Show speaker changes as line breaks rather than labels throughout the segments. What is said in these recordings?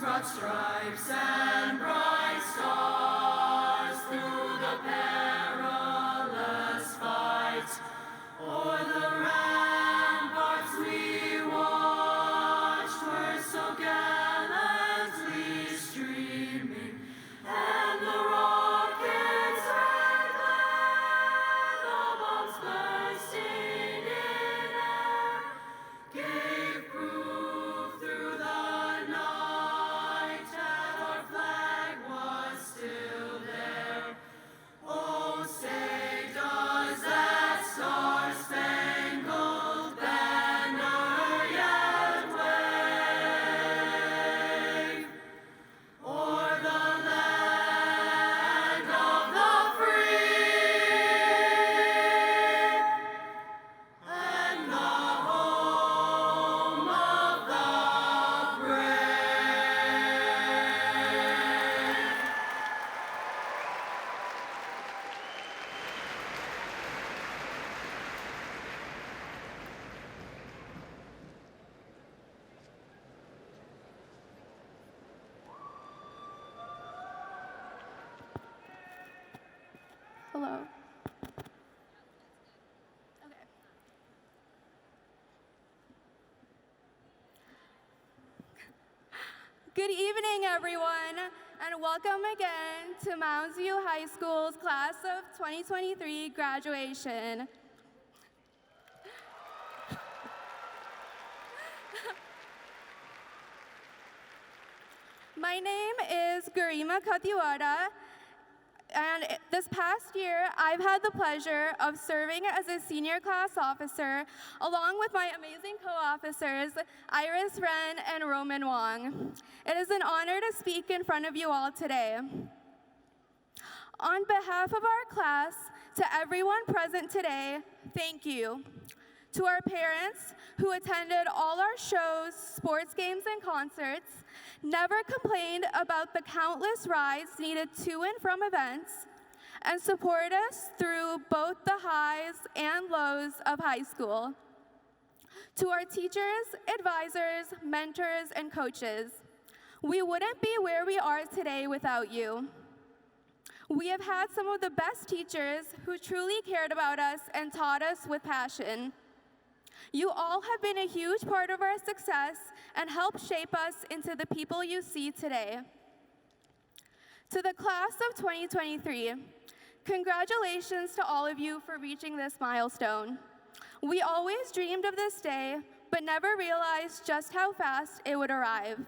broad stripes and bright stars through the perilous fight. O'er the ramparts we watched were so gallantly streaming, and the rockets' red glare, the bombs bursting in air, gave proof through the night that our flag was still there. Oh, say does that star-spangled banner yet wave o'er the land of the free and the home of the brave?
Hello. Okay. Good evening, everyone, and welcome again to Mounds High School's Class of 2023 graduation. My name is Garima Katiwara, and this past year, I've had the pleasure of serving as a senior class officer along with my amazing co-officers, Iris Ren and Roman Wong. It is an honor to speak in front of you all today. On behalf of our class, to everyone present today, thank you. To our parents who attended all our shows, sports games, and concerts, never complained about the countless rides needed to and from events, and support us through both the highs and lows of high school. To our teachers, advisors, mentors, and coaches, we wouldn't be where we are today without you. We have had some of the best teachers who truly cared about us and taught us with passion. You all have been a huge part of our success and helped shape us into the people you see today. To the class of 2023, congratulations to all of you for reaching this milestone. We always dreamed of this day, but never realized just how fast it would arrive.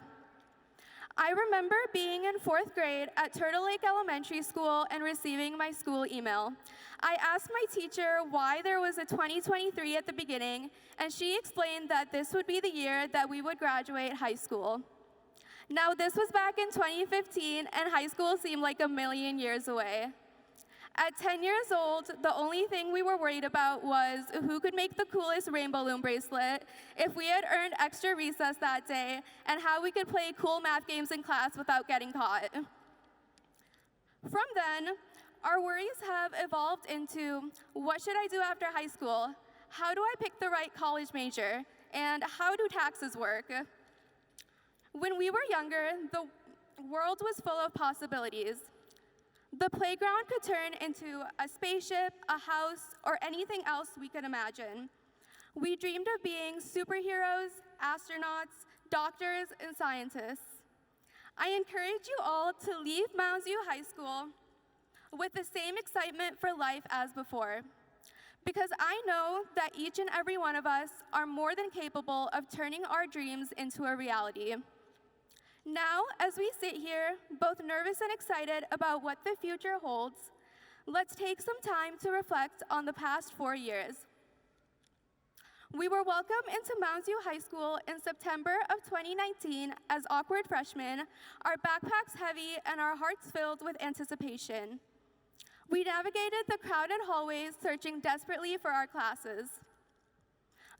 I remember being in 4th grade at Turtle Lake Elementary School and receiving my school email. I asked my teacher why there was a 2023 at the beginning, and she explained that this would be the year that we would graduate high school. Now, this was back in 2015, and high school seemed like a million years away. At 10 years old, the only thing we were worried about was who could make the coolest rainbow balloon bracelet, if we had earned extra recess that day, and how we could play cool math games in class without getting caught. From then, our worries have evolved into, what should I do after high school? How do I pick the right college major? And how do taxes work? When we were younger, the world was full of possibilities. The playground could turn into a spaceship, a house, or anything else we could imagine. We dreamed of being superheroes, astronauts, doctors, and scientists. I encourage you all to leave Mounds U High School with the same excitement for life as before, because I know that each and every one of us are more than capable of turning our dreams into a reality. Now, as we sit here, both nervous and excited about what the future holds, let's take some time to reflect on the past 4 years. We were welcomed into Mounds U High School in September of 2019 as awkward freshmen, our backpacks heavy and our hearts filled with anticipation. We navigated the crowded hallways, searching desperately for our classes.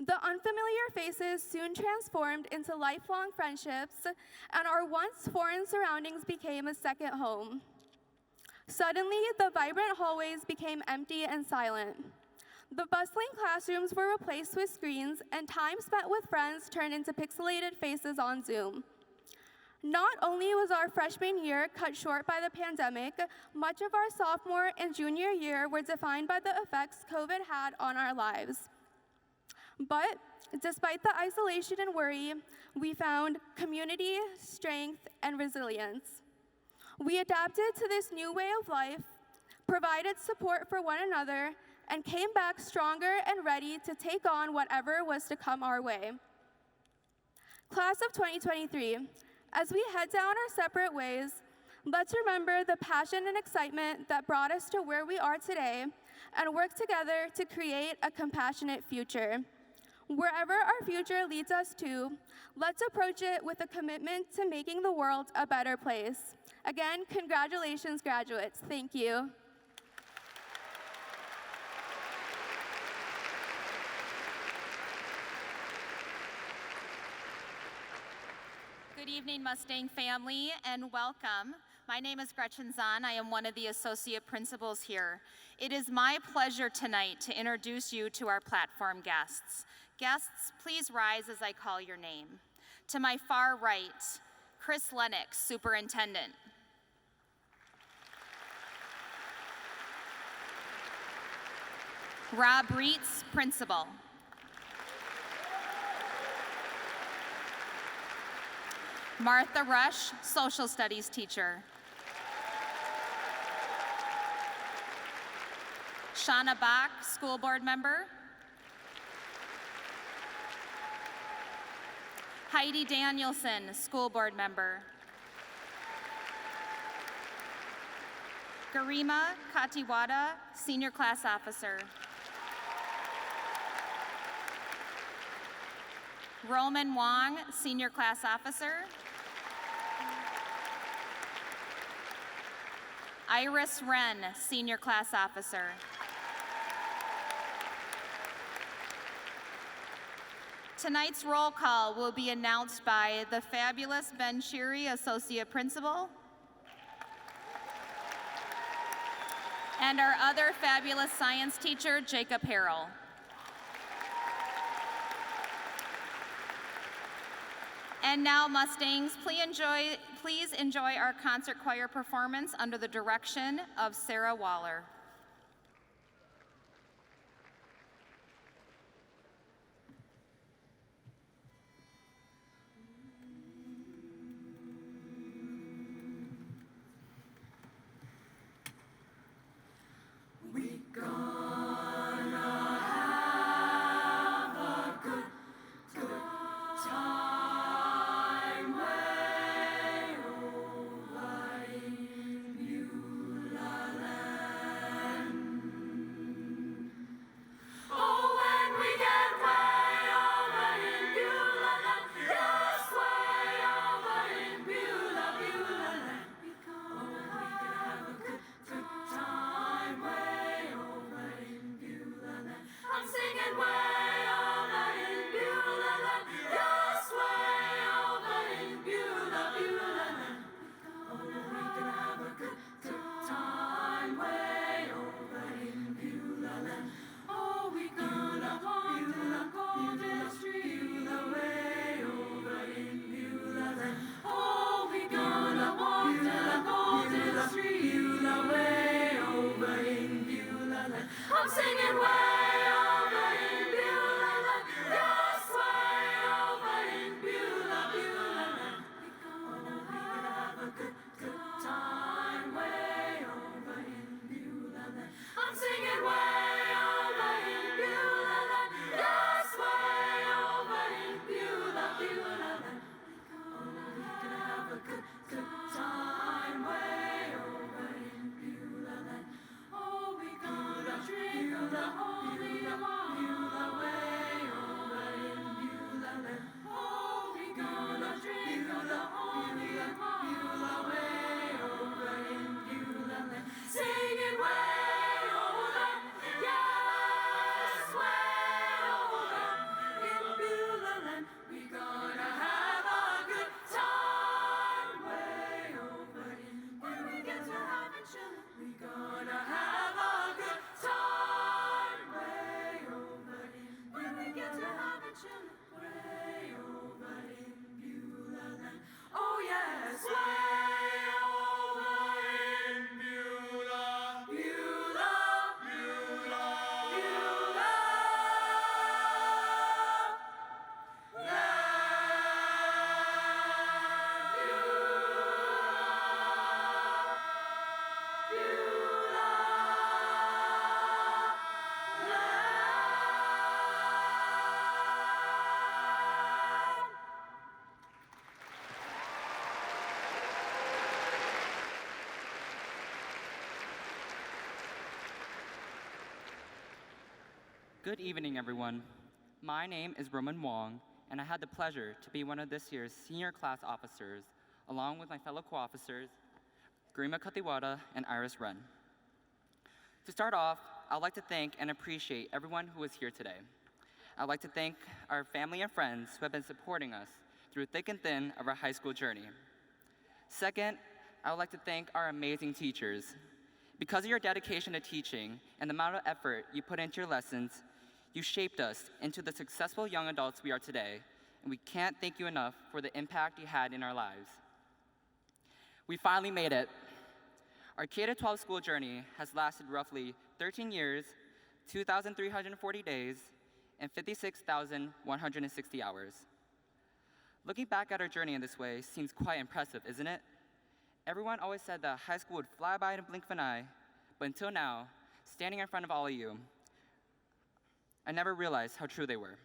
The unfamiliar faces soon transformed into lifelong friendships, and our once foreign surroundings became a second home. Suddenly, the vibrant hallways became empty and silent. The bustling classrooms were replaced with screens, and time spent with friends turned into pixelated faces on Zoom. Not only was our freshman year cut short by the pandemic, much of our sophomore and junior year were defined by the effects COVID had on our lives. But despite the isolation and worry, we found community, strength, and resilience. We adapted to this new way of life, provided support for one another, and came back stronger and ready to take on whatever was to come our way. Class of 2023, as we head down our separate ways, let's remember the passion and excitement that brought us to where we are today and work together to create a compassionate future. Wherever our future leads us to, let's approach it with a commitment to making the world a better place. Again, congratulations, graduates. Thank you.
Good evening, Mustang family, and welcome. My name is Gretchen Zahn. I am one of the associate principals here. It is my pleasure tonight to introduce you to our platform guests. Guests, please rise as I call your name. To my far right, Chris Lennox, Superintendent. Rob Reitz, Principal. Martha Rush, Social Studies teacher. Shauna Bach, School Board member. Heidi Danielson, School Board member. Garima Katiwada, Senior Class Officer. Roman Wong, Senior Class Officer. Iris Wren, Senior Class Officer. Tonight's roll call will be announced by the fabulous Ben Sheary, Associate Principal, and our other fabulous science teacher, Jacob Harrell. And now, Mustangs, please enjoy our concert choir performance under the direction of Sarah Waller.
Way
Good evening, everyone. My name is Roman Wong, and I had the pleasure to be one of this year's senior class officers, along with my fellow co-officers, Garima Katiwada and Iris Wren. To start off, I'd like to thank and appreciate everyone who is here today. I'd like to thank our family and friends who have been supporting us through thick and thin of our high school journey. Second, I would like to thank our amazing teachers. Because of your dedication to teaching and the amount of effort you put into your lessons, you shaped us into the successful young adults we are today, and we can't thank you enough for the impact you had in our lives. We finally made it. Our K-12 school journey has lasted roughly 13 years, 2,340 days, and 56,160 hours. Looking back at our journey in this way seems quite impressive, isn't it? Everyone always said that high school would fly by in a blink of an eye, but until now, standing in front of all of you, I never realized how true they were.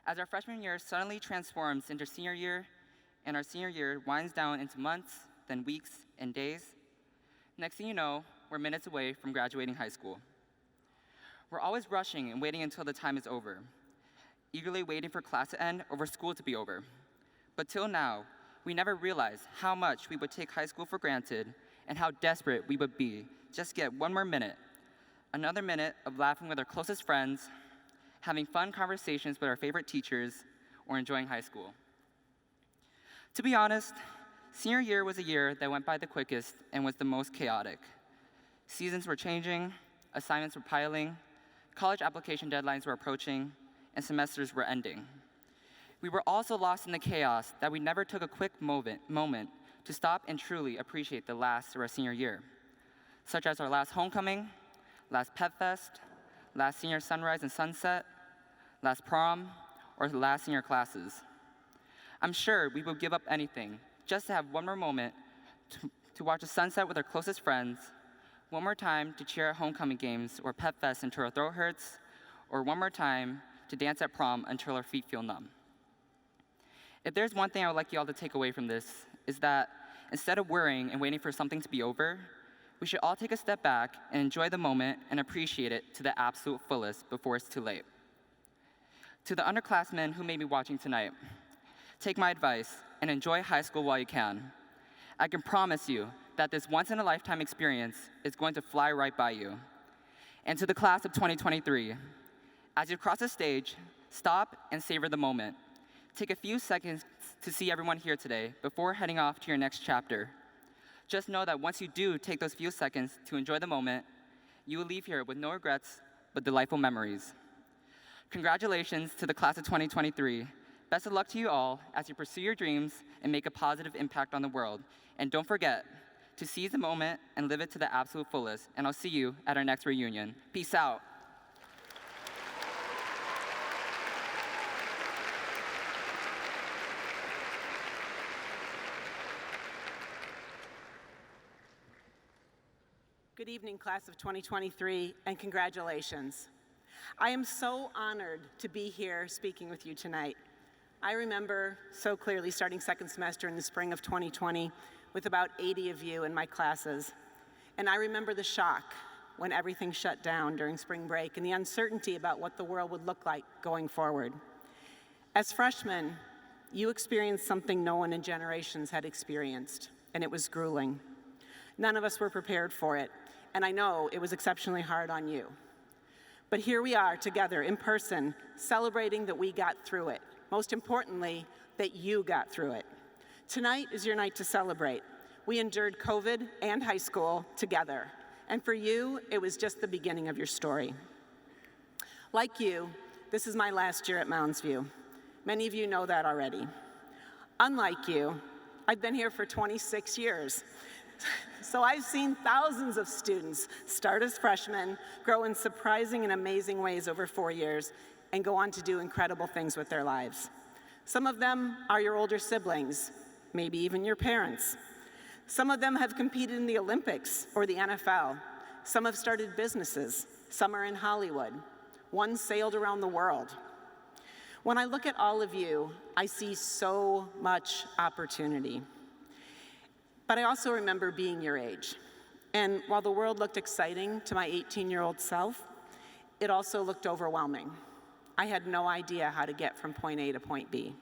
As our freshman year suddenly transforms into senior year, and our senior year winds down into months, then weeks, and days, next thing you know, we're minutes away from graduating high school. We're always rushing and waiting until the time is over, eagerly waiting for class to end or for school to be over. But till now, we never realized how much we would take high school for granted and how desperate we would be just to get one more minute, another minute of laughing with our closest friends, having fun conversations with our favorite teachers, or enjoying high school. To be honest, senior year was a year that went by the quickest and was the most chaotic. Seasons were changing, assignments were piling, college application deadlines were approaching, and semesters were ending. We were also lost in the chaos that we never took a quick moment to stop and truly appreciate the last of our senior year, such as our last homecoming, last Pep Fest, last senior sunrise and sunset, last prom, or the last senior classes. I'm sure we would give up anything just to have one more moment to watch the sunset with our closest friends, one more time to cheer at homecoming games or Pep Fest until our throat hurts, or one more time to dance at prom until our feet feel numb. If there's one thing I would like you all to take away from this, is that instead of worrying and waiting for something to be over, we should all take a step back and enjoy the moment and appreciate it to the absolute fullest before it's too late. To the underclassmen who may be watching tonight, take my advice and enjoy high school while you can. I can promise you that this once-in-a-lifetime experience is going to fly right by you. And to the class of 2023, as you cross the stage, stop and savor the moment. Take a few seconds to see everyone here today before heading off to your next chapter. Just know that once you do take those few seconds to enjoy the moment, you will leave here with no regrets but delightful memories. Congratulations to the class of 2023. Best of luck to you all as you pursue your dreams and make a positive impact on the world. And don't forget to seize the moment and live it to the absolute fullest. And I'll see you at our next reunion. Peace out.
Good evening, class of 2023, and congratulations. I am so honored to be here speaking with you tonight. I remember so clearly starting second semester in the spring of 2020 with about 80 of you in my classes. And I remember the shock when everything shut down during spring break and the uncertainty about what the world would look like going forward. As freshmen, you experienced something no one in generations had experienced, and it was grueling. None of us were prepared for it, and I know it was exceptionally hard on you. But here we are together in person, celebrating that we got through it. Most importantly, that you got through it. Tonight is your night to celebrate. We endured COVID and high school together, and for you, it was just the beginning of your story. Like you, this is my last year at Mounds View. Many of you know that already. Unlike you, I've been here for 26 years. So I've seen thousands of students start as freshmen, grow in surprising and amazing ways over 4 years, and go on to do incredible things with their lives. Some of them are your older siblings, maybe even your parents. Some of them have competed in the Olympics or the NFL. Some have started businesses. Some are in Hollywood. One sailed around the world. When I look at all of you, I see so much opportunity. But I also remember being your age. And while the world looked exciting to my 18-year-old self, it also looked overwhelming. I had no idea how to get from point A to point B.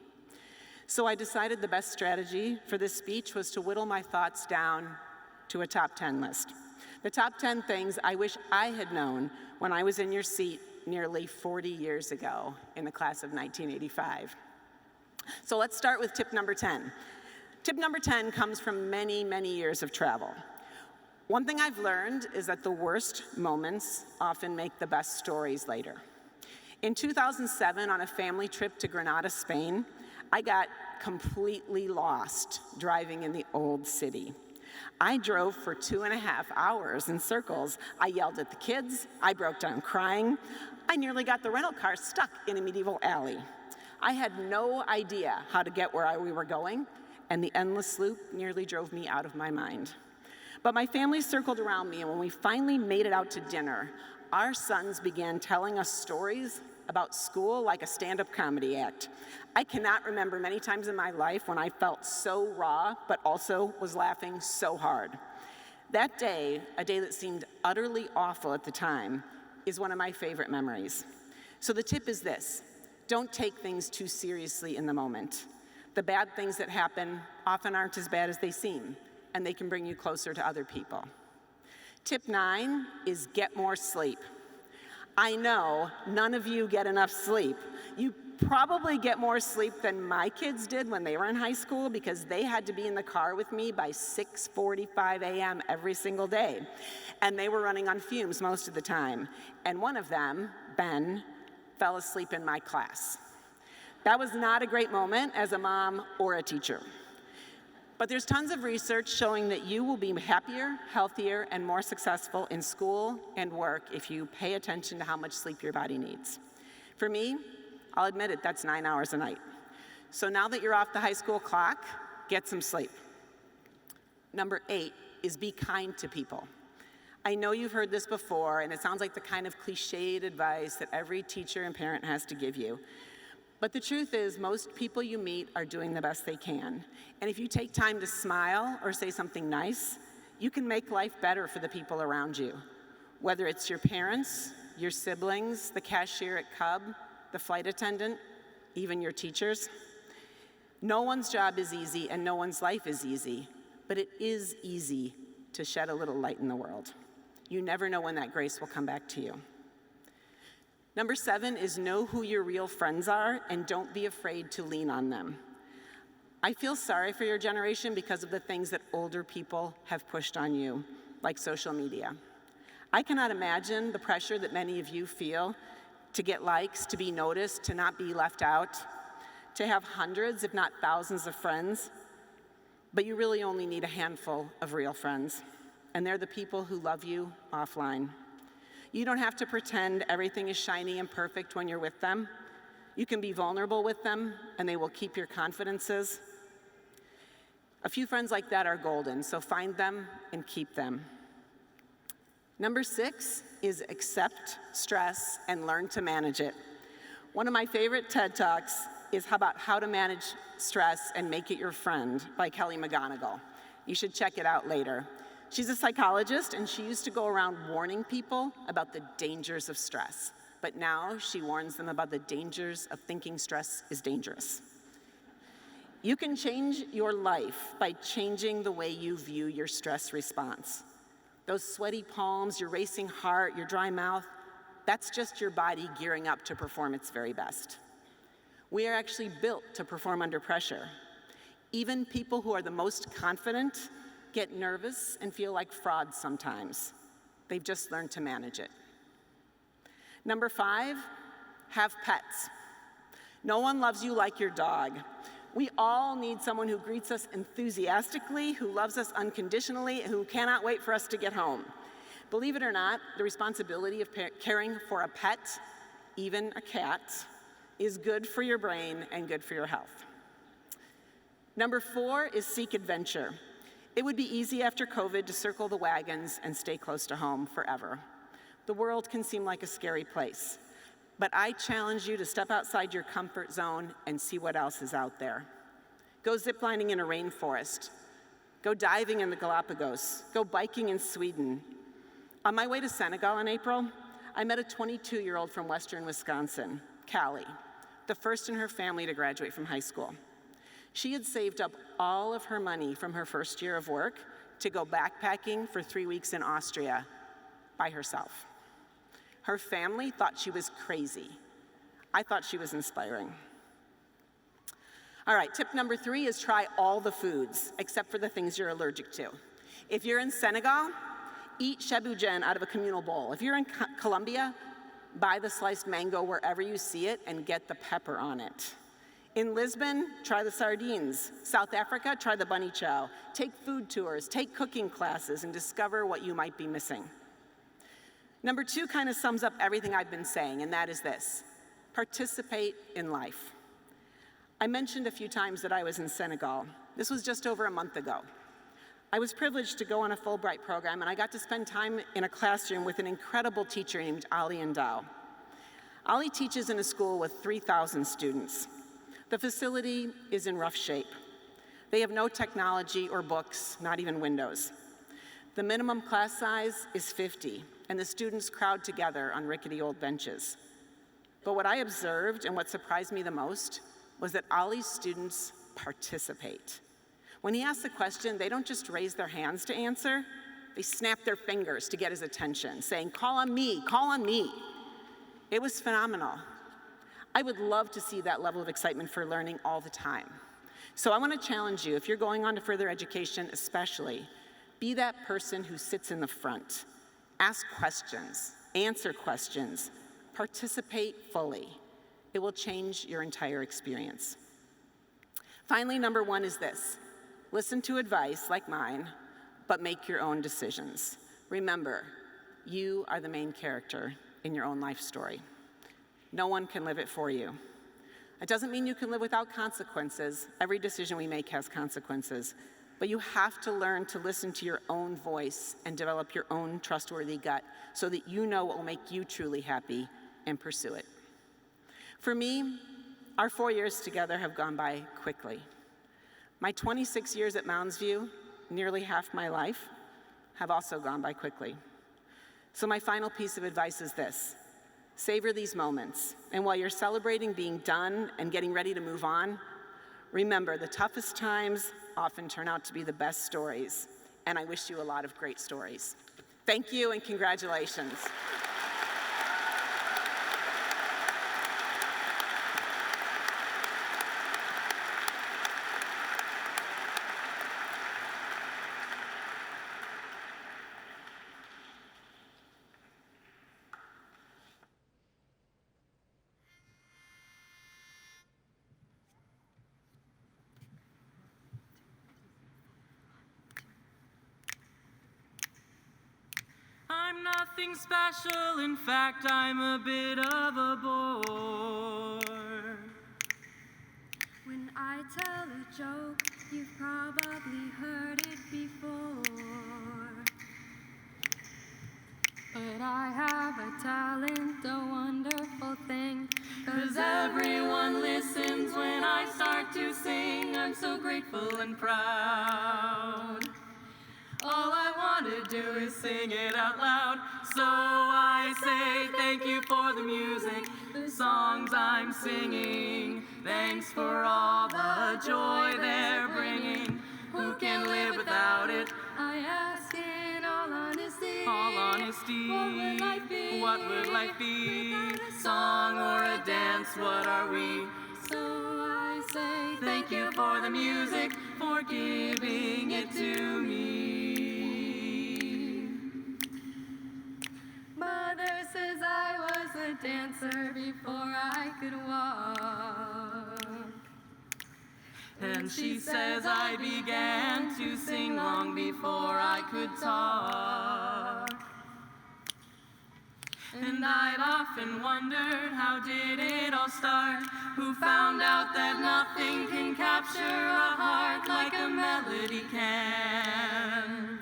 So I decided the best strategy for this speech was to whittle my thoughts down to a top 10 list. The top 10 things I wish I had known when I was in your seat nearly 40 years ago in the class of 1985. So let's start with tip number 10. Tip number 10 comes from many, many years of travel. One thing I've learned is that the worst moments often make the best stories later. In 2007, on a family trip to Granada, Spain, I got completely lost driving in the old city. I drove for 2.5 hours in circles. I yelled at the kids. I broke down crying. I nearly got the rental car stuck in a medieval alley. I had no idea how to get where we were going, and the endless loop nearly drove me out of my mind. But my family circled around me, and when we finally made it out to dinner, our sons began telling us stories about school like a stand-up comedy act. I cannot remember many times in my life when I felt so raw, but also was laughing so hard. That day, a day that seemed utterly awful at the time, is one of my favorite memories. So the tip is this: don't take things too seriously in the moment. The bad things that happen often aren't as bad as they seem, and they can bring you closer to other people. Tip 9 is get more sleep. I know none of you get enough sleep. You probably get more sleep than my kids did when they were in high school because they had to be in the car with me by 6:45 a.m. every single day. And they were running on fumes most of the time. And one of them, Ben, fell asleep in my class. That was not a great moment as a mom or a teacher. But there's tons of research showing that you will be happier, healthier, and more successful in school and work if you pay attention to how much sleep your body needs. For me, I'll admit it, that's 9 hours a night. So now that you're off the high school clock, get some sleep. Number 8 is be kind to people. I know you've heard this before, and it sounds like the kind of cliched advice that every teacher and parent has to give you. But the truth is, most people you meet are doing the best they can. And if you take time to smile or say something nice, you can make life better for the people around you. Whether it's your parents, your siblings, the cashier at Cub, the flight attendant, even your teachers. No one's job is easy and no one's life is easy, but it is easy to shed a little light in the world. You never know when that grace will come back to you. Number 7 is know who your real friends are and don't be afraid to lean on them. I feel sorry for your generation because of the things that older people have pushed on you, like social media. I cannot imagine the pressure that many of you feel to get likes, to be noticed, to not be left out, to have hundreds, if not thousands of friends. But you really only need a handful of real friends, and they're the people who love you offline. You don't have to pretend everything is shiny and perfect when you're with them. You can be vulnerable with them, and they will keep your confidences. A few friends like that are golden, so find them and keep them. Number 6 is accept stress and learn to manage it. One of my favorite TED Talks is about how to manage stress and make it your friend by Kelly McGonigal. You should check it out later. She's a psychologist, and she used to go around warning people about the dangers of stress. But now she warns them about the dangers of thinking stress is dangerous. You can change your life by changing the way you view your stress response. Those sweaty palms, your racing heart, your dry mouth, that's just your body gearing up to perform its very best. We are actually built to perform under pressure. Even people who are the most confident get nervous and feel like frauds sometimes. They've just learned to manage it. Number 5, have pets. No one loves you like your dog. We all need someone who greets us enthusiastically, who loves us unconditionally, and who cannot wait for us to get home. Believe it or not, the responsibility of caring for a pet, even a cat, is good for your brain and good for your health. Number 4 is seek adventure. It would be easy after COVID to circle the wagons and stay close to home forever. The world can seem like a scary place, but I challenge you to step outside your comfort zone and see what else is out there. Go ziplining in a rainforest. Go diving in the Galapagos. Go biking in Sweden. On my way to Senegal in April, I met a 22-year-old from western Wisconsin, Callie, the first in her family to graduate from high school. She had saved up all of her money from her first year of work to go backpacking for 3 weeks in Austria by herself. Her family thought she was crazy. I thought she was inspiring. All right, tip number 3 is try all the foods, except for the things you're allergic to. If you're in Senegal, eat shebujen out of a communal bowl. If you're in Colombia, buy the sliced mango wherever you see it and get the pepper on it. In Lisbon, try the sardines. South Africa, try the bunny chow. Take food tours, take cooking classes, and discover what you might be missing. Number 2 kind of sums up everything I've been saying, and that is this: participate in life. I mentioned a few times that I was in Senegal. This was just over a month ago. I was privileged to go on a Fulbright program, and I got to spend time in a classroom with an incredible teacher named Ali Ndao. Ali teaches in a school with 3,000 students. The facility is in rough shape. They have no technology or books, not even windows. The minimum class size is 50, and the students crowd together on rickety old benches. But what I observed and what surprised me the most was that Ali's students participate. When he asks a question, they don't just raise their hands to answer, they snap their fingers to get his attention, saying, "Call on me, call on me." It was phenomenal. I would love to see that level of excitement for learning all the time. So I want to challenge you, if you're going on to further education especially, be that person who sits in the front. Ask questions, answer questions, participate fully. It will change your entire experience. Finally, number 1 is this: listen to advice like mine, but make your own decisions. Remember, you are the main character in your own life story. No one can live it for you. It doesn't mean you can live without consequences. Every decision we make has consequences. But you have to learn to listen to your own voice and develop your own trustworthy gut so that you know what will make you truly happy and pursue it. For me, our 4 years together have gone by quickly. My 26 years at Mounds View, nearly half my life, have also gone by quickly. So my final piece of advice is this: savor these moments, and while you're celebrating being done and getting ready to move on, remember the toughest times often turn out to be the best stories, and I wish you a lot of great stories. Thank you and congratulations.
I'm nothing special, in fact, I'm a bit of a bore.
When I tell a joke, you've probably heard it before. But I have a talent, a wonderful thing,
'Cause everyone listens when I start to sing. I'm so grateful and proud. All I want to do is sing it out loud. So I say thank you for the music, the songs I'm singing. Thanks for all the joy they're bringing. Who can live without it?
I ask in all honesty,
All honesty,
what would life be
without a song or a dance? What are we?
So I say
Thank you for the music, for giving it to me.
Mother says I was a dancer before I could walk.
And she says I began to sing long before I could talk. And I'd often wondered, how did it all start? Who found out that nothing can capture a heart like a melody can?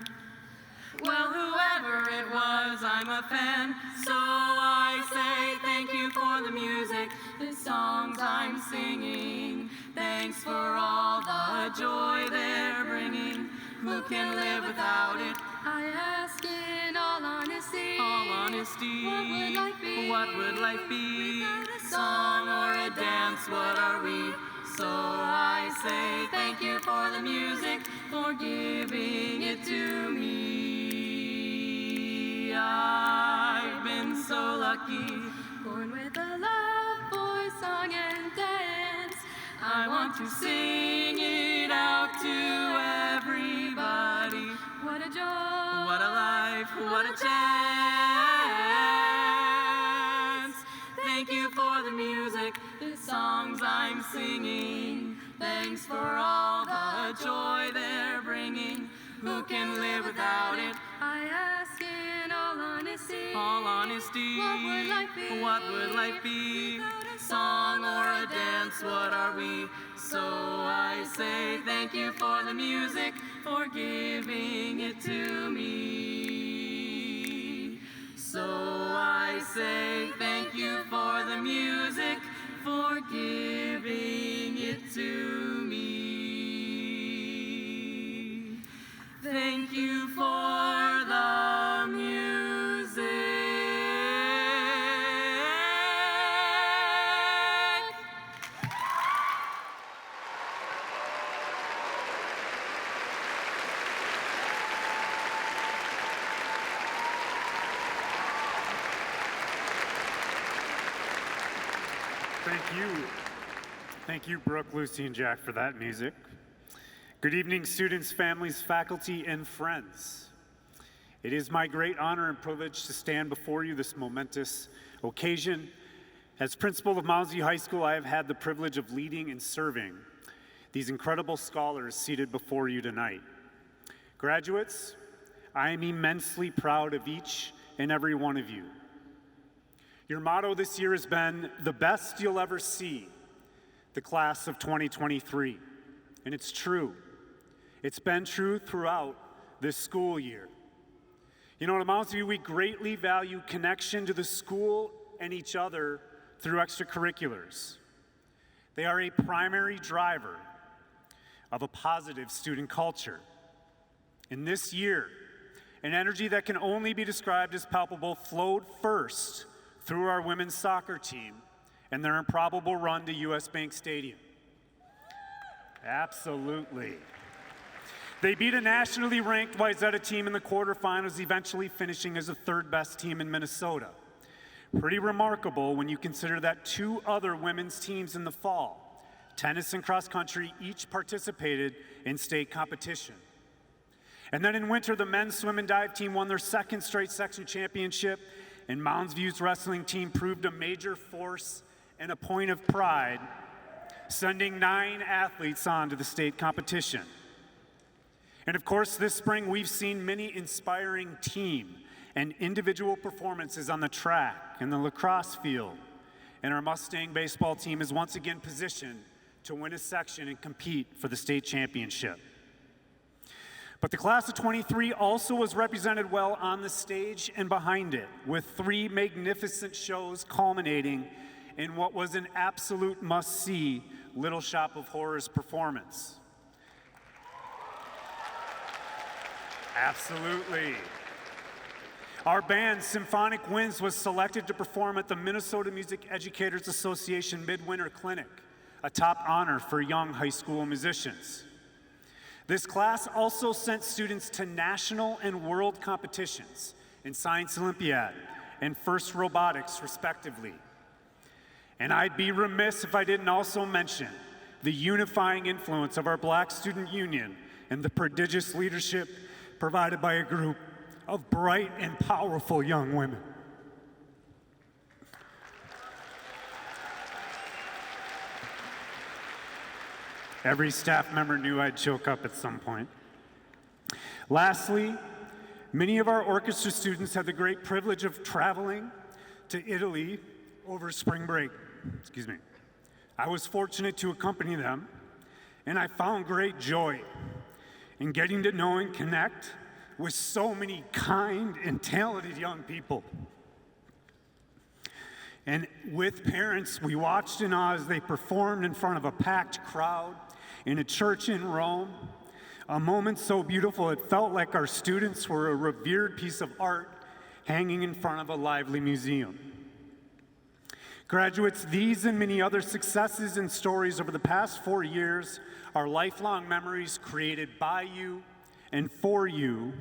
Well, whoever it was, I'm a fan. So I say thank you for the music, the songs I'm singing. Thanks for all the joy they're bringing. Who can live without it?
I ask in all honesty,
All honesty, honesty.
What would life be?
What would life be?
Without a
Song or a dance, what are we? So I say thank you for the music, for giving it to me. I've been so lucky.
Born with a love for song and dance.
I want to sing it out to everybody.
What a joy.
What a life, what a chance. Thank you for the music, the songs I'm singing. Thanks for all the joy they're bringing. Who can live without it?
I ask in all honesty.
All honesty.
What would life be?
What would life be?
Without a
Song or a dance, what are we? So I say thank you for the music, for giving it to me. So I say thank you for the music, for giving it to me. Thank you for the music.
Thank you. Thank you, Brooke, Lucy, and Jack, for that music. Good evening, students, families, faculty, and friends. It is my great honor and privilege to stand before you this momentous occasion. As principal of Mounds High School, I have had the privilege of leading and serving these incredible scholars seated before you tonight. Graduates, I am immensely proud of each and every one of you. Your motto this year has been, the best you'll ever see, the class of 2023. And it's true. It's been true throughout this school year. You know, at Mounds View, we greatly value connection to the school and each other through extracurriculars. They are a primary driver of a positive student culture. In this year, an energy that can only be described as palpable flowed first through our women's soccer team and their improbable run to US Bank Stadium. Absolutely. They beat a nationally ranked Wayzata team in the quarterfinals, eventually finishing as the third best team in Minnesota. Pretty remarkable when you consider that two other women's teams in the fall, tennis and cross country, each participated in state competition. And then in winter, the men's swim and dive team won their second straight section championship, and Mounds View's wrestling team proved a major force and a point of pride, sending 9 athletes on to the state competition. And of course, this spring, we've seen many inspiring team and individual performances on the track and the lacrosse field. And our Mustang baseball team is once again positioned to win a section and compete for the state championship. But the class of 23 also was represented well on the stage and behind it, with 3 magnificent shows culminating in what was an absolute must-see Little Shop of Horrors performance. Absolutely. Our band, Symphonic Winds, was selected to perform at the Minnesota Music Educators Association Midwinter Clinic, a top honor for young high school musicians. This class also sent students to national and world competitions in Science Olympiad and FIRST Robotics, respectively. And I'd be remiss if I didn't also mention the unifying influence of our Black Student Union and the prodigious leadership provided by a group of bright and powerful young women. Every staff member knew I'd choke up at some point. Lastly, many of our orchestra students had the great privilege of traveling to Italy over spring break. Excuse me. I was fortunate to accompany them, and I found great joy in getting to know and connect with so many kind and talented young people. And with parents, we watched in awe as they performed in front of a packed crowd in a church in Rome, a moment so beautiful it felt like our students were a revered piece of art hanging in front of a lively museum. Graduates, these and many other successes and stories over the past 4 years are lifelong memories created by you and for you,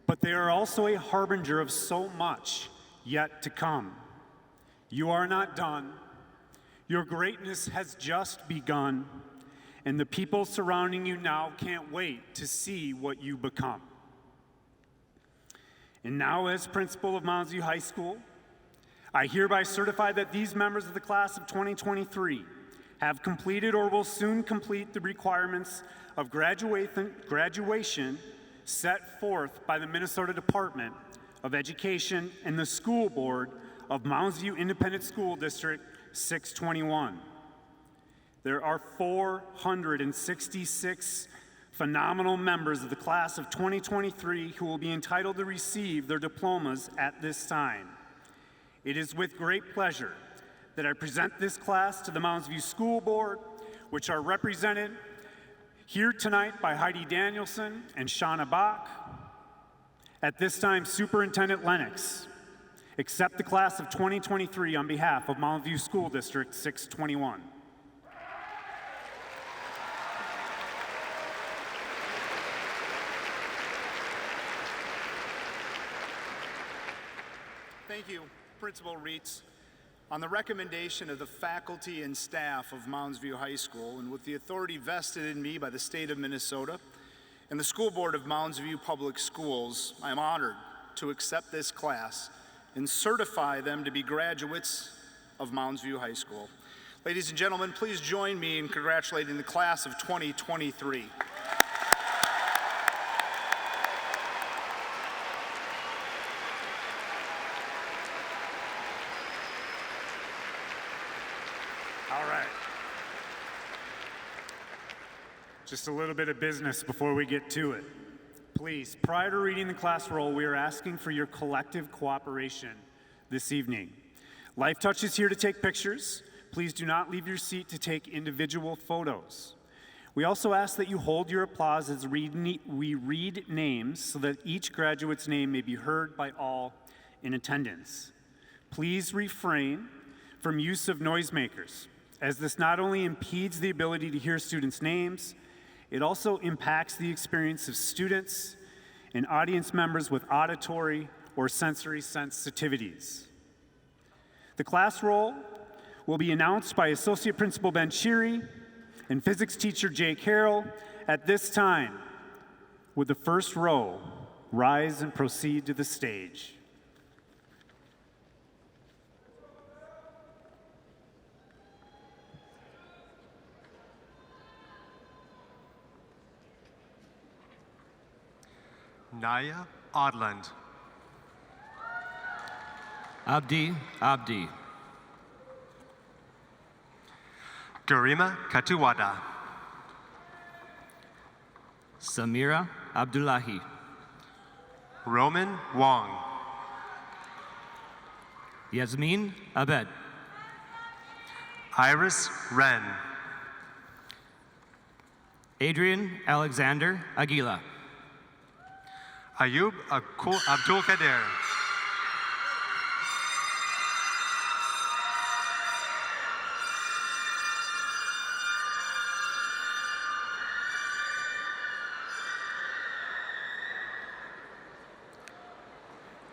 but they are also a harbinger of so much yet to come. You are not done. Your greatness has just begun, and the people surrounding you now can't wait to see what you become. And now, as principal of Mounds View High School, I hereby certify that these members of the class of 2023 have completed or will soon complete the requirements of graduation set forth by the Minnesota Department of Education and the School Board of Mounds View Independent School District 621. There are 466 phenomenal members of the class of 2023 who will be entitled to receive their diplomas at this time. It is with great pleasure that I present this class to the Mounds View School Board, which are represented here tonight by Heidi Danielson and Shauna Bach. At this time, Superintendent Lennox, accept the class of 2023 on behalf of Mounds View School District 621.
Thank you, Principal Reitz. On the recommendation of the faculty and staff of Mounds View High School, and with the authority vested in me by the state of Minnesota and the school board of Mounds View Public Schools, I am honored to accept this class and certify them to be graduates of Mounds View High School. Ladies and gentlemen, please join me in congratulating the class of 2023.
All right. Just a little bit of business before we get to it. Please, prior to reading the class roll, we are asking for your collective cooperation this evening. Life Touch is here to take pictures. Please do not leave your seat to take individual photos. We also ask that you hold your applause as we read names so that each graduate's name may be heard by all in attendance. Please refrain from use of noisemakers, as this not only impedes the ability to hear students' names, it also impacts the experience of students and audience members with auditory or sensory sensitivities. The class roll will be announced by Associate Principal Ben Sheary and Physics Teacher Jake Harrell at this time. Would the first row rise and proceed to the stage?
Naya Odland.
Abdi Abdi.
Garima Katuwada.
Samira Abdullahi.
Roman Wong.
Yasmin Abed.
Iris Wren.
Adrian Alexander Aguila.
Ayub Abdul Kader.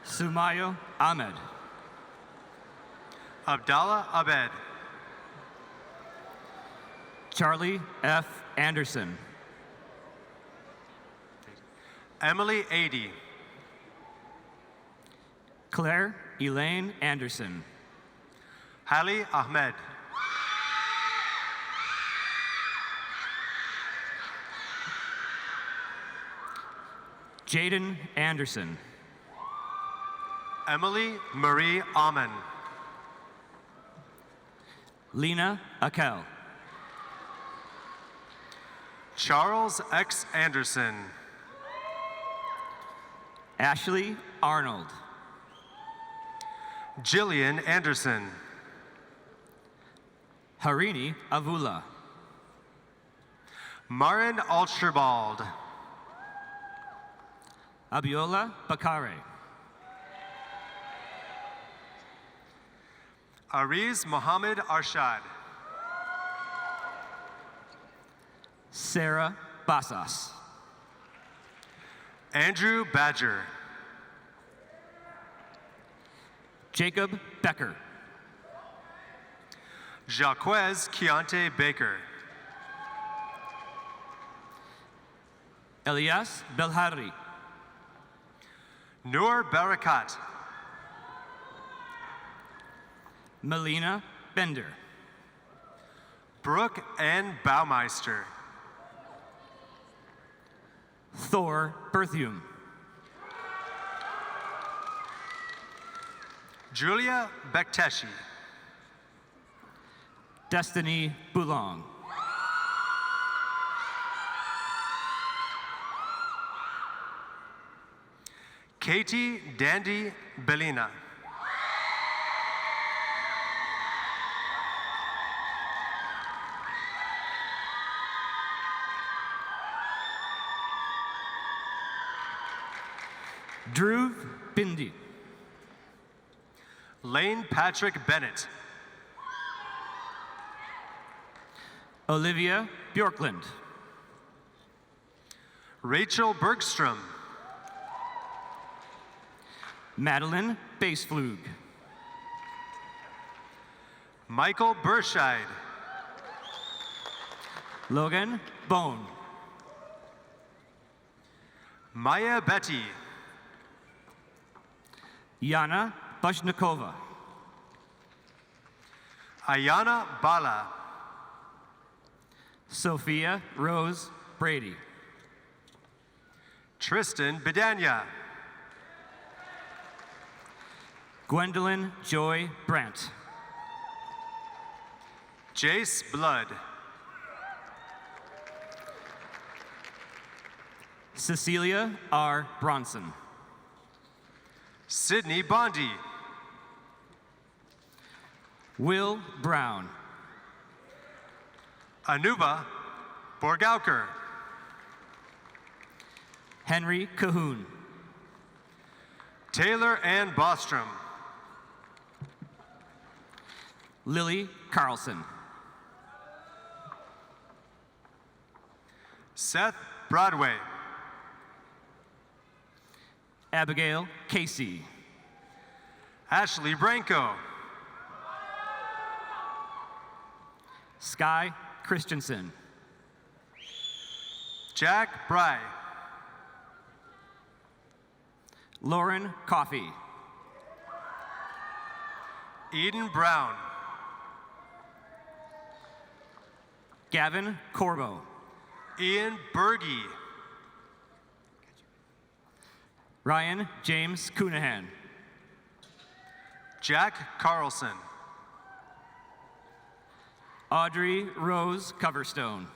Sumayo Ahmed.
Abdallah Abed.
Charlie F. Anderson.
Emily Ady.
Claire Elaine Anderson.
Hali Ahmed.
Jaden Anderson.
Emily Marie Amen.
Lena Akel.
Charles X. Anderson.
Ashley Arnold.
Jillian Anderson.
Harini Avula.
Marin Alcherbald.
Abiola Bakare.
Ariz Mohammed Arshad.
Sarah Basas.
Andrew Badger.
Jacob Becker.
Jaquez Keontae Baker.
Elias Belhari.
Noor Barakat.
Melina Bender.
Brooke Ann Baumeister.
Thor Berthium.
Julia Bekteshi.
Destiny Boulong.
Katie Dandy Belina.
Dhruv Bindi.
Lane Patrick Bennett.
Olivia Bjorklund.
Rachel Bergstrom.
Madeline Baseflug.
Michael Berscheid.
Logan Bone.
Maya Betty.
Yana Bashnikova.
Ayana Bala.
Sophia Rose Brady.
Tristan Bedanya.
Gwendolyn Joy Brandt.
Jace Blood.
Cecilia R. Bronson.
Sydney Bondi.
Will Brown.
Anuba Borgauker.
Henry Cahoon.
Taylor Ann Bostrom.
Lily Carlson.
Seth Broadway.
Abigail Casey.
Ashley Branco.
Sky Christensen.
Jack Bry.
Lauren Coffey.
Eden Brown.
Gavin Corbo.
Ian Berge.
Ryan James Coonahan.
Jack Carlson.
Audrey Rose Coverstone.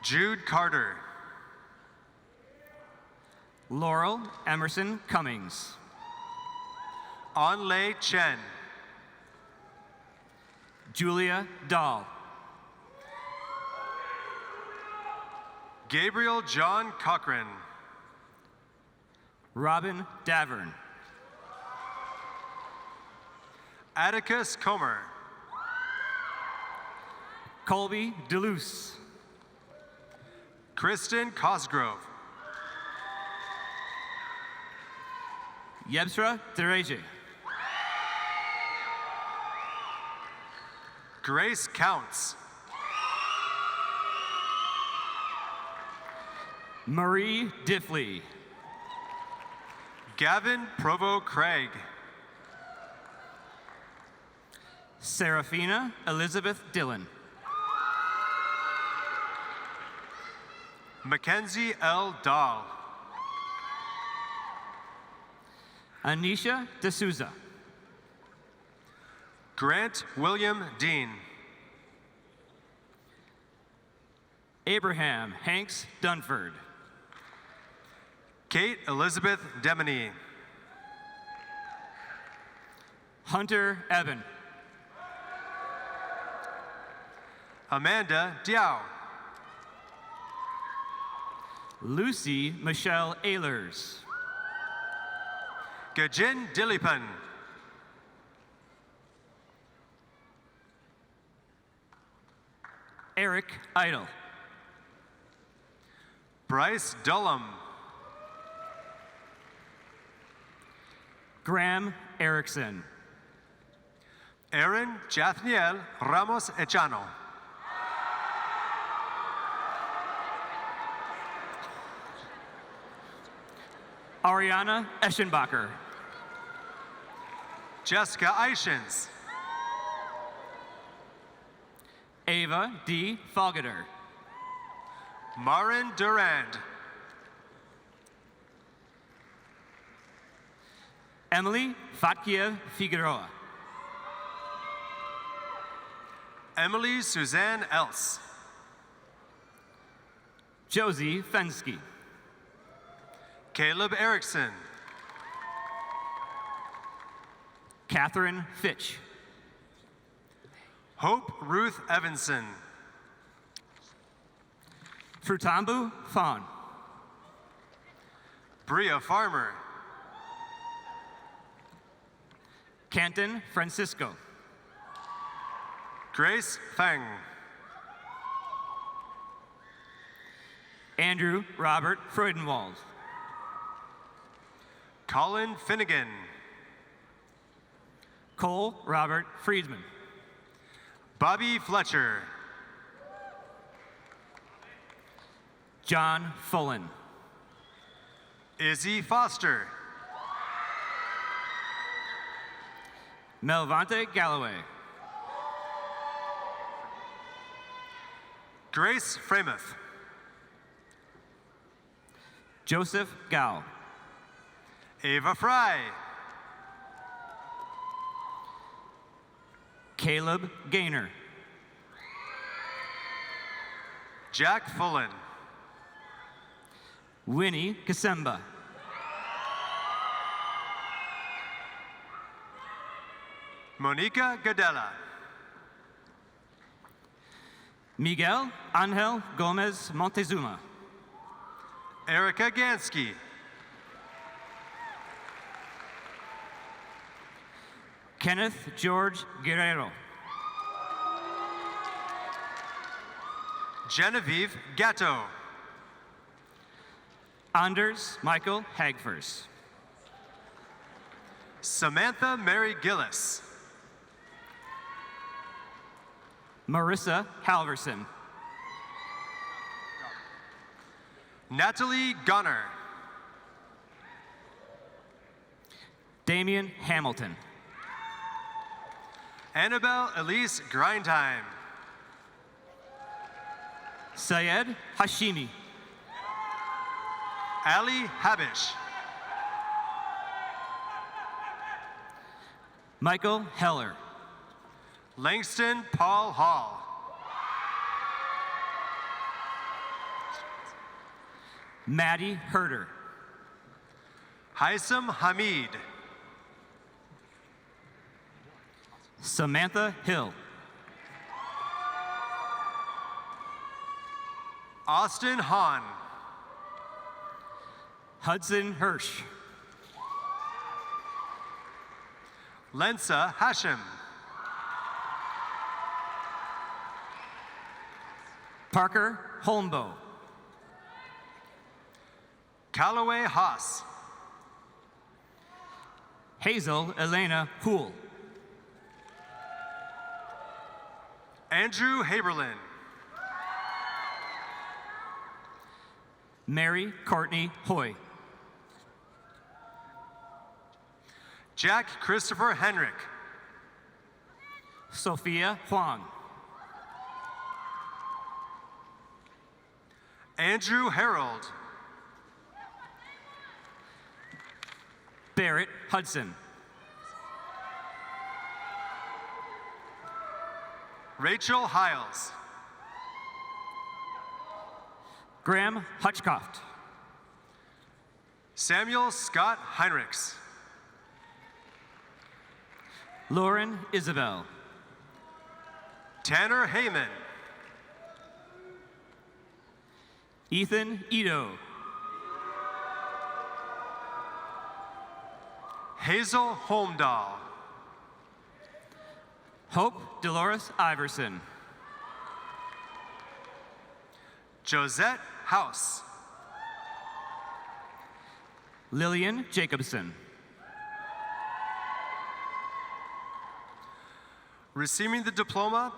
Jude Carter.
Laurel Emerson Cummings.
Onlay Chen.
Julia Dahl.
Gabriel John Cochran.
Robin Davern.
Atticus Comer.
Colby Deluce.
Kristen Cosgrove.
Yebsra Dereje.
Grace Counts.
Marie Diffley.
Gavin Provo Craig.
Serafina Elizabeth Dillon.
Mackenzie L. Dahl.
Anisha D'Souza.
Grant William Dean.
Abraham Hanks Dunford.
Kate Elizabeth Demony.
Hunter Eben.
Amanda Diao.
Lucy Michelle Ehlers.
Gajin Dilipan.
Eric Idle.
Bryce Dullum.
Graham Erickson.
Aaron Jathniel Ramos Echano.
Ariana Eschenbacher.
Jessica Eichens.
Ava D. Falgater.
Marin Durand.
Emily Fatkiev Figueroa.
Emily Suzanne Else.
Josie Fensky.
Caleb Erickson.
Catherine Fitch.
Hope Ruth Evanson.
Frutambu Fawn.
Bria Farmer.
Canton Francisco.
Grace Feng.
Andrew Robert Freudenwald.
Colin Finnegan.
Cole Robert Friedman.
Bobby Fletcher.
John Fullen.
Izzy Foster.
Melvante Galloway.
Grace Framuth.
Joseph Gao.
Ava Fry.
Caleb Gaynor.
Jack Fullen.
Winnie Kasemba.
Monica Gadella.
Miguel Angel Gomez Montezuma.
Erica Gansky.
Kenneth George Guerrero.
Genevieve Gatto.
Anders Michael Hagfors.
Samantha Mary Gillis.
Marissa Halverson.
Natalie Gunner.
Damian Hamilton.
Annabelle Elise Grindtime.
Syed Hashimi.
Ali Habish.
Michael Heller.
Langston Paul Hall.
Maddie Herder.
Haisam Hamid.
Samantha Hill.
Austin Hahn.
Hudson Hirsch.
Lensa Hashem.
Parker Holmbo.
Callaway Haas.
Hazel Elena Poole.
Andrew Haberlin.
Mary Courtney Hoy.
Jack Christopher Henrik.
Sophia Huang.
Andrew Harold.
Barrett Hudson.
Rachel Hiles.
Graham Hutchcoft.
Samuel Scott Heinrichs.
Lauren Isabel.
Tanner Heyman.
Ethan Ito.
Hazel Holmdahl.
Hope Dolores Iverson.
Josette House.
Lillian Jacobson.
Receiving the diploma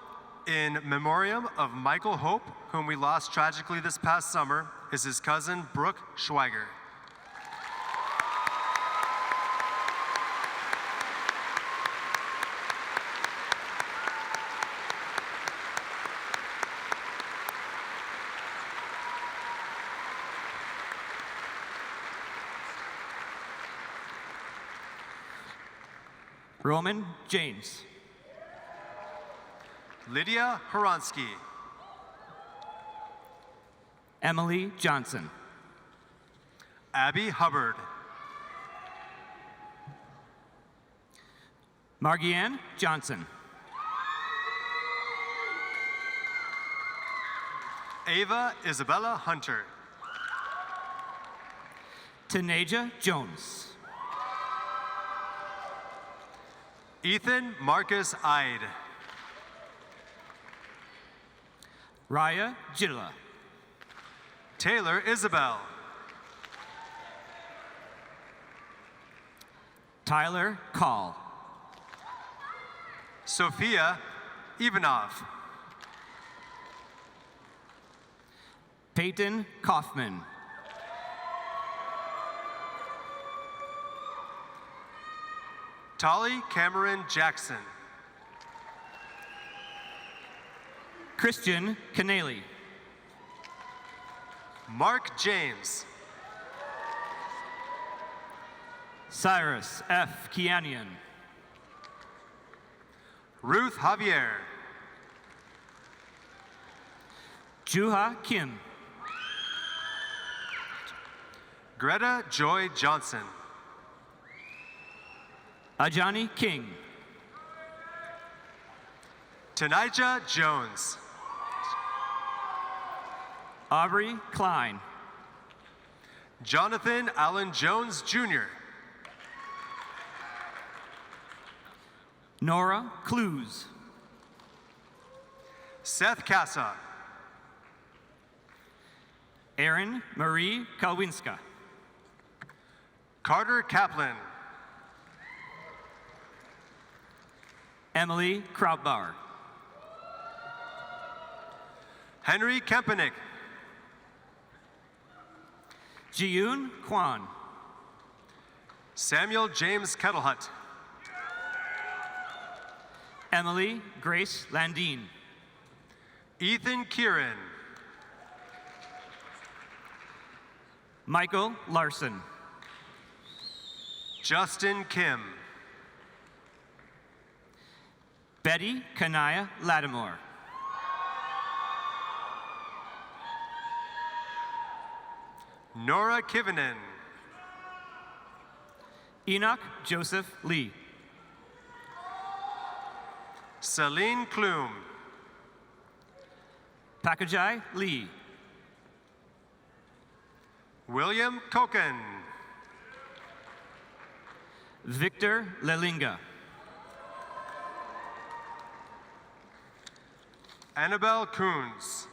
in memoriam of Michael Hope, whom we lost tragically this past summer, is his cousin, Brooke Schweiger.
Roman James.
Lydia Horonsky.
Emily Johnson.
Abby Hubbard.
Margianne Johnson.
Ava Isabella Hunter.
Tanaja Jones.
Ethan Marcus Ide.
Raya Jidla.
Taylor Isabel.
Tyler Call.
Sophia Ivanov.
Peyton Kaufman.
Tolly Cameron Jackson.
Christian Canely.
Mark James.
Cyrus F. Kianian.
Ruth Javier.
Juha Kim.
Greta Joy Johnson.
Ajani King.
Tanija Jones.
Aubrey Klein.
Jonathan Allen Jones Jr.
Nora Clues.
Seth Casa.
Erin Marie Kalwinska.
Carter Kaplan.
Emily Krautbauer.
Henry Kempenik.
Jiyun Kwan.
Samuel James Kettlehut.
Emily Grace Landine.
Ethan Kieran.
Michael Larson.
Justin Kim.
Betty Kanaya Lattimore.
Nora Kivinen.
Enoch Joseph Lee.
Celine Klum.
Pakajai Lee.
William Koken.
Victor Lelinga.
Annabelle Coons.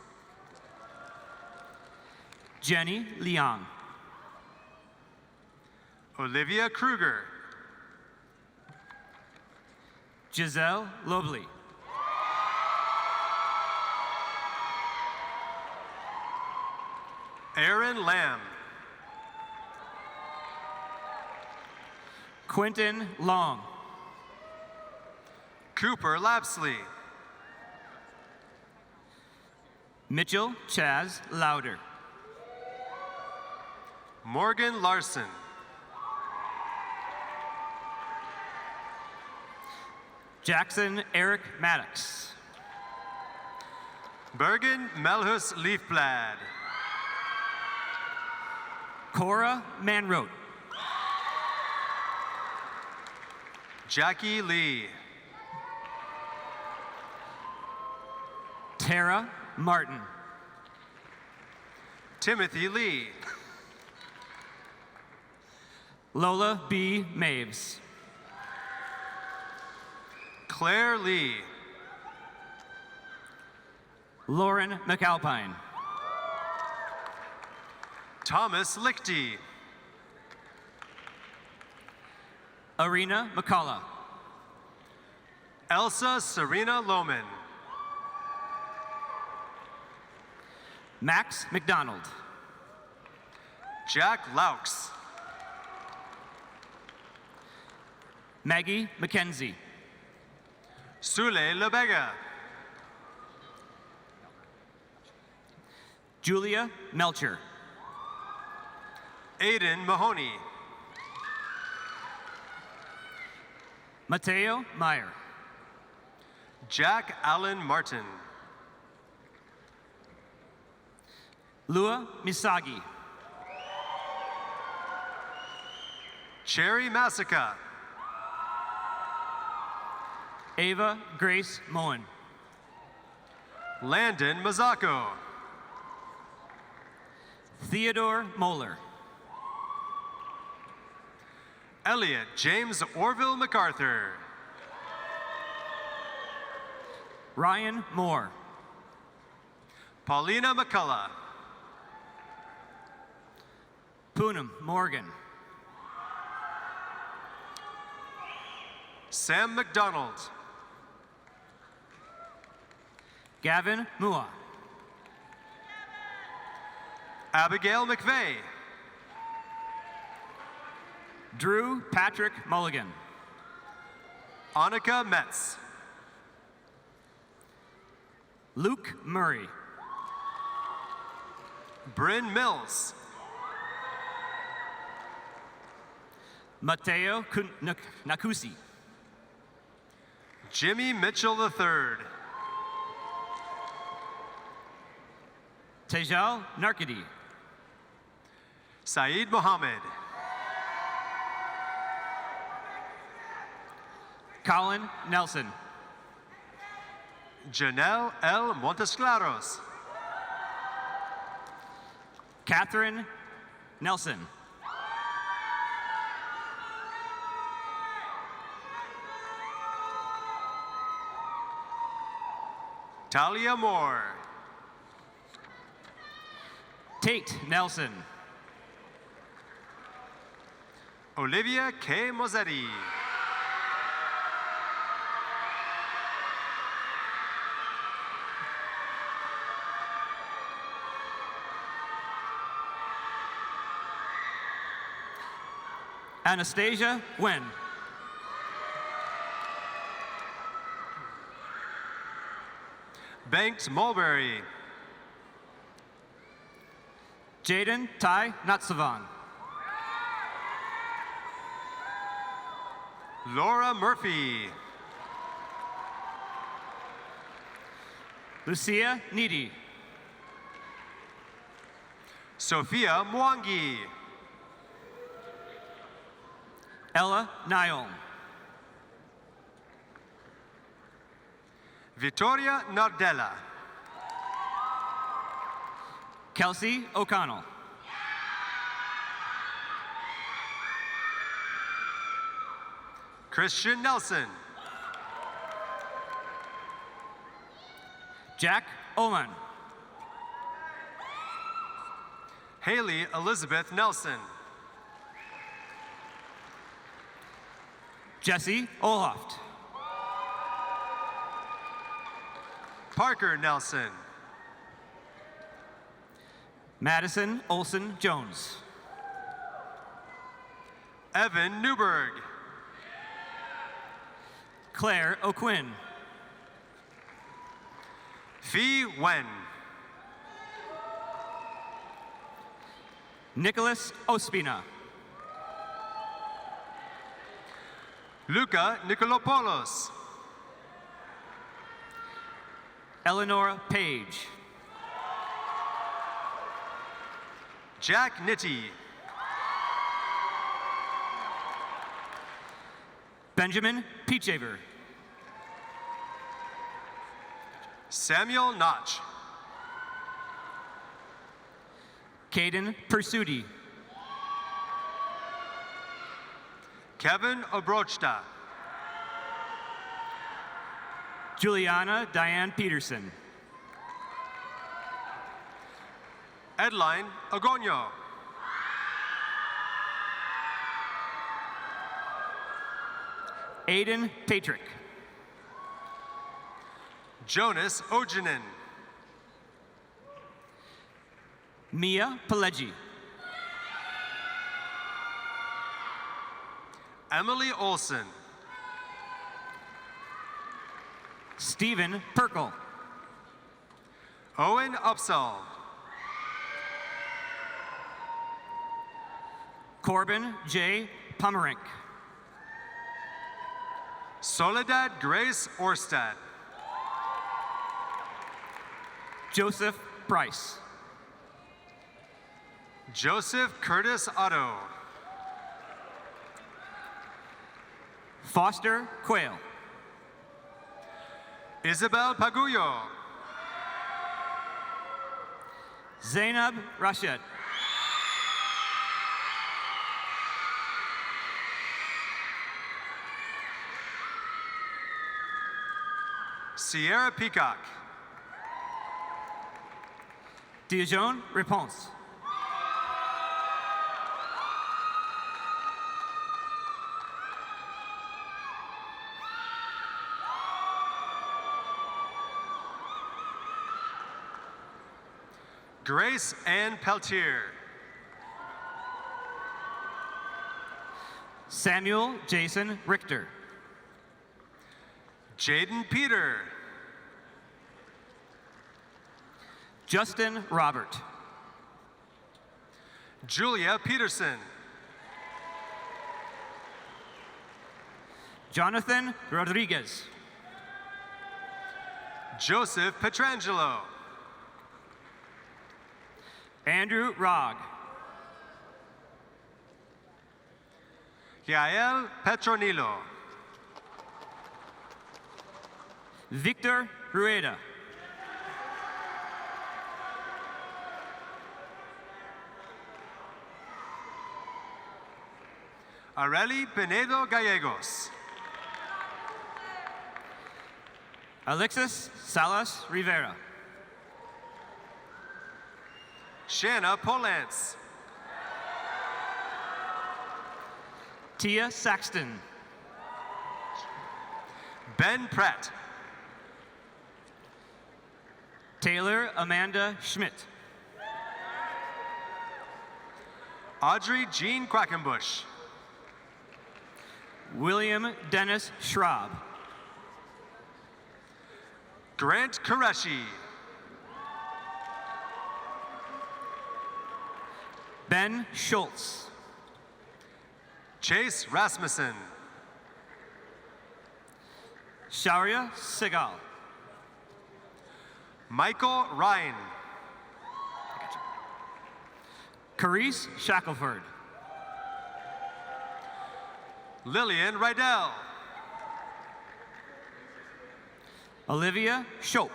Jenny Liang.
Olivia Kruger.
Giselle Lobley.
Aaron Lamb.
Quentin Long.
Cooper Lapsley.
Mitchell Chaz Lauder.
Morgan Larson.
Jackson Eric Maddox.
Bergen Melhus Leafblad.
Cora Manrote.
Jackie Lee.
Tara Martin.
Timothy Lee.
Lola B. Maves.
Claire Lee.
Lauren McAlpine.
Thomas Lichty.
Arena McCullough.
Elsa Serena Lohman.
Max McDonald.
Jack Laux.
Maggie McKenzie.
Sule Lebega.
Julia Melcher.
Aiden Mahoney.
Mateo Meyer.
Jack Allen Martin.
Lua Misagi.
Cherry Massacre.
Ava Grace Moen.
Landon Mazzacco.
Theodore Moeller.
Elliot James Orville MacArthur.
Ryan Moore.
Paulina McCullough.
Poonam Morgan.
Sam McDonald.
Gavin Mua.
Abigail McVeigh.
Drew Patrick Mulligan.
Annika Metz.
Luke Murray.
Bryn Mills.
Mateo Nakusi.
Jimmy Mitchell III.
Tejal Narkadi.
Saeed Mohammed.
Colin Nelson.
Janelle L. Montesclaros.
Catherine Nelson.
Talia Moore.
Tate Nelson.
Olivia K. Mozzetti.
Anastasia Wen.
Banks Mulberry.
Jaden Ty Natsavan.
Laura Murphy.
Lucia Needy.
Sophia Mwangi.
Ella Nyol.
Vittoria Nardella.
Kelsey O'Connell.
Christian Nelson.
Jack Oman.
Haley Elizabeth Nelson.
Jesse Olhoft.
Parker Nelson.
Madison Olson Jones.
Evan Newberg.
Claire O'Quinn.
Fee Wen.
Nicholas Ospina.
Luca Nicolopoulos.
Eleanor Page.
Jack Nitti.
Benjamin Peachaver.
Samuel Notch.
Caden Pursuti.
Kevin Obrochta.
Juliana Diane Peterson.
Edline Agonio.
Aiden Patrick.
Jonas Ojanen.
Mia Pileggi.
Emily Olson.
Stephen Perkel.
Owen Upsall.
Corbin J. Pomerink.
Soledad Grace Orstad.
Joseph Price.
Joseph Curtis Otto.
Foster Quayle.
Isabel Pagullo.
Zainab Rashid.
Sierra Peacock.
Dijon Réponse.
Grace Ann Peltier.
Samuel Jason Richter.
Jaden Peter.
Justin Robert.
Julia Peterson.
Jonathan Rodriguez.
Joseph Petrangelo.
Andrew Rogg.
Yael Petronilo.
Victor Rueda.
Areli Pinedo Gallegos.
Alexis Salas Rivera.
Shanna Polance.
Tia Saxton.
Ben Pratt.
Taylor Amanda Schmidt.
Audrey Jean Quackenbush.
William Dennis Schraub.
Grant Qureshi.
Ben Schultz.
Chase Rasmussen.
Sharia Segal.
Michael Ryan.
Carice Shackelford.
Lillian Rydell.
Olivia Shope.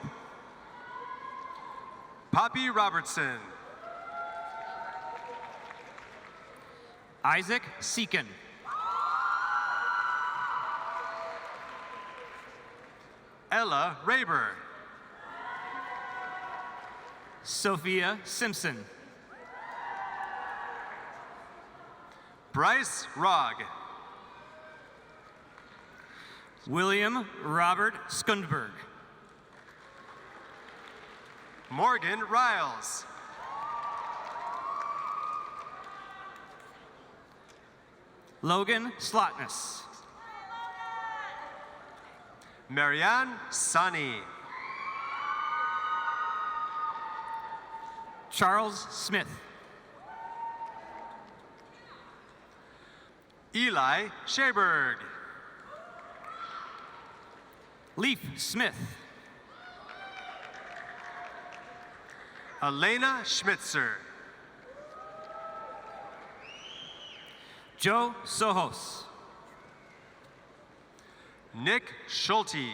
Poppy Robertson.
Isaac Seekin.
Ella Raber.
Sophia Simpson.
Bryce Rogg.
William Robert Skundberg.
Morgan Riles.
Logan Slotness.
Marianne Sani.
Charles Smith.
Eli Shaberg.
Leaf Smith.
Elena Schmitzer.
Joe Sohos.
Nick Schulte.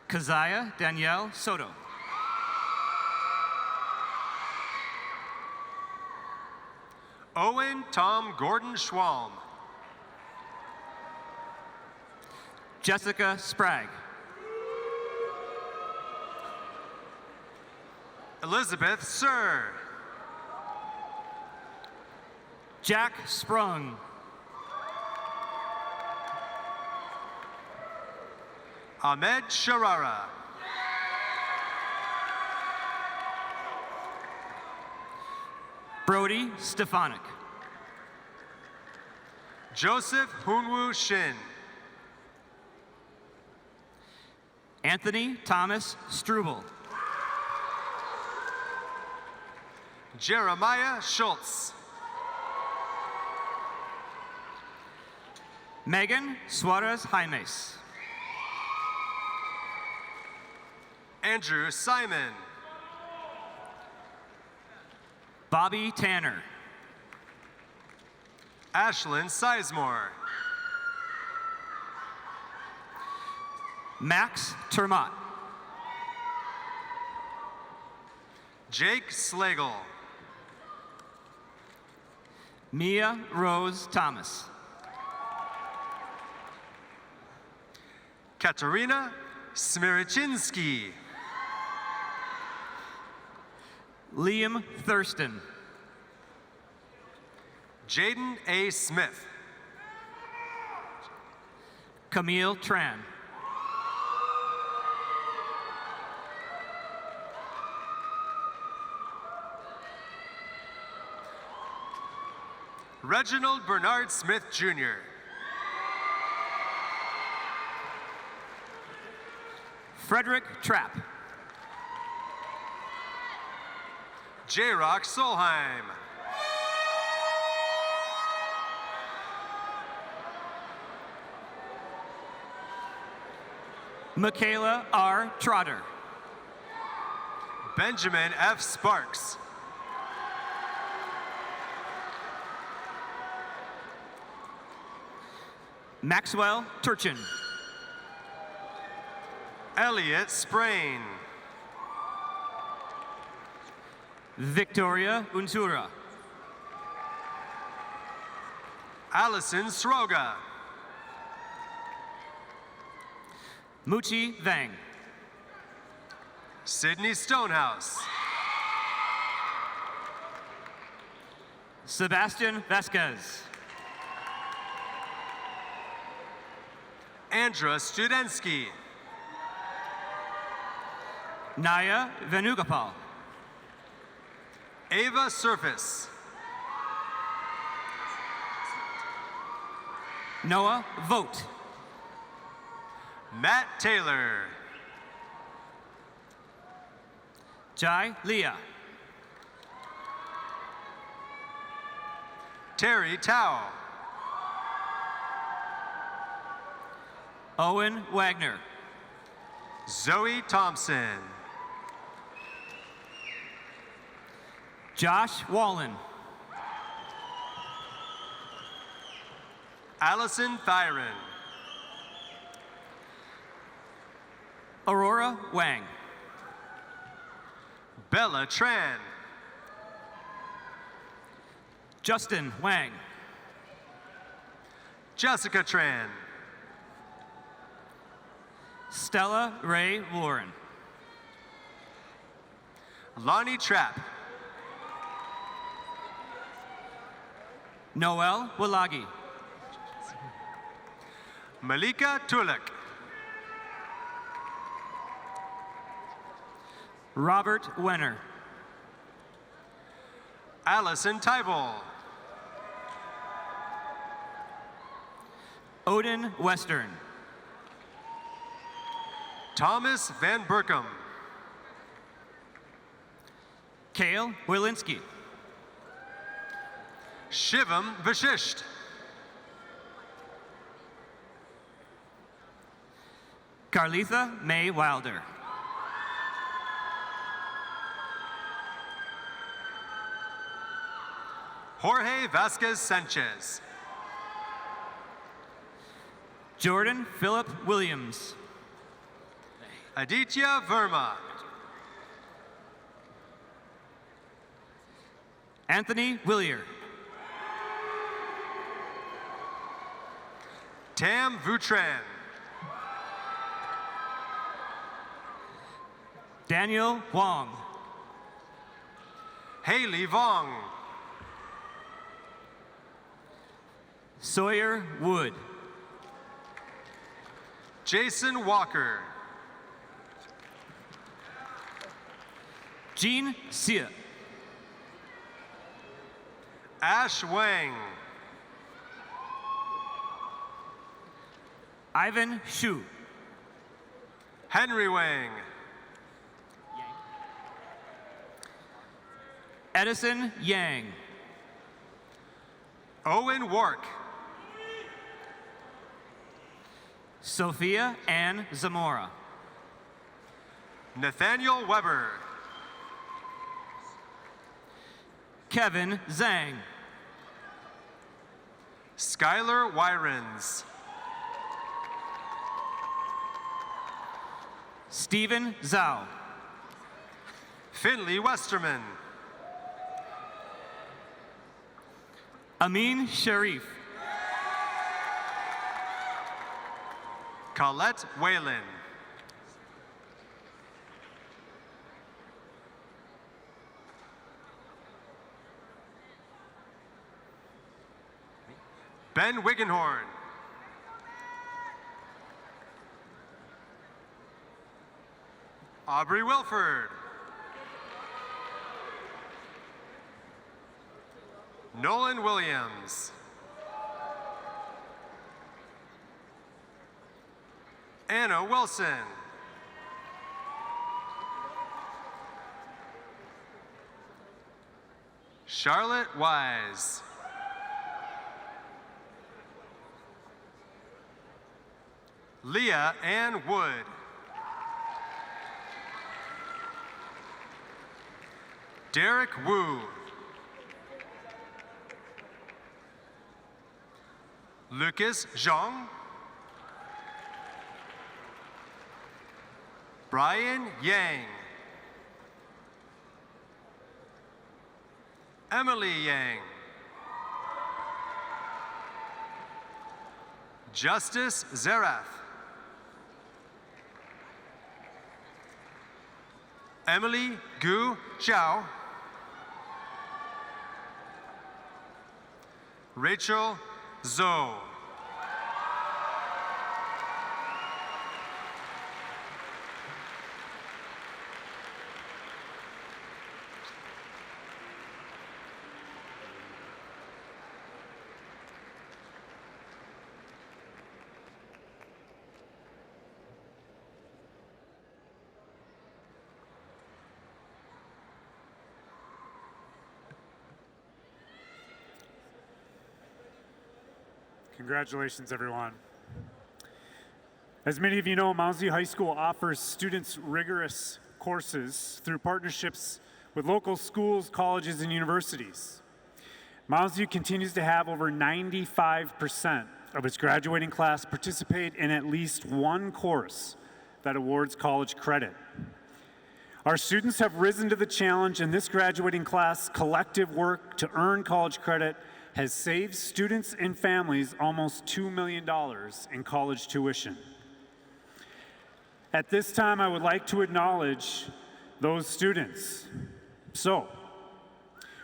Keziah Danielle Soto.
Owen Tom Gordon Schwalm.
Jessica Sprague.
Elizabeth Sir.
Jack Sprung.
Ahmed Sharara.
Brody Stefanik.
Joseph Hunwoo Shin.
Anthony Thomas Struble.
Jeremiah Schultz.
Megan Suarez Jaimes.
Andrew Simon.
Bobby Tanner.
Ashlyn Sizemore.
Max Termott.
Jake Slagle.
Mia Rose Thomas.
Katerina Smirichinski.
Liam Thurston.
Jaden A. Smith.
Camille Tran.
Reginald Bernard Smith, Jr.
Frederick Trapp.
J-Rock Solheim.
Michaela R. Trotter.
Benjamin F. Sparks.
Maxwell Turchin.
Elliot Sprain.
Victoria Untura.
Allison Sroga.
Muchi Vang.
Sydney Stonehouse.
Sebastian Vasquez.
Andra Studensky.
Naya Venugapal.
Ava Surface.
Noah Vogt.
Matt Taylor.
Jai Leah.
Terry Tao.
Owen Wagner.
Zoe Thompson.
Josh Wallen.
Allison Thyron.
Aurora Wang.
Bella Tran.
Justin Wang.
Jessica Tran.
Stella Ray Warren.
Lonnie Trapp.
Noel Walagi.
Malika Tulak.
Robert Wenner.
Allison Tybal.
Odin Western.
Thomas Van Burkham.
Kale Wilinski.
Shivam Vashisht.
Carlitha May Wilder.
Jorge Vasquez Sanchez.
Jordan Philip Williams.
Aditya Verma.
Anthony Willier.
Tam Vutran.
Daniel Wong.
Haley Vong.
Sawyer Wood.
Jason Walker.
Jean Sia.
Ash Wang.
Ivan Shu.
Henry Wang.
Edison Yang.
Owen Wark.
Sophia Ann Zamora.
Nathaniel Weber.
Kevin Zhang.
Skylar Wyrens.
Stephen Zhao.
Finley Westerman.
Amin Sharif.
Colette Whalen. Ben Wiggenhorn. Aubrey Wilford. Nolan Williams. Anna Wilson. Charlotte Wise. Leah Ann Wood. Derek Wu. Lucas Zhang. Brian Yang. Emily Yang. Justice Zerath. Emily Gu Zhao. Rachel Zhou.
Congratulations, everyone. As many of you know, Mounds View High School offers students rigorous courses through partnerships with local schools, colleges, and universities. Mounds View continues to have over 95% of its graduating class participate in at least one course that awards college credit. Our students have risen to the challenge, and this graduating class' collective work to earn college credit has saved students and families almost $2 million in college tuition. At this time, I would like to acknowledge those students. So,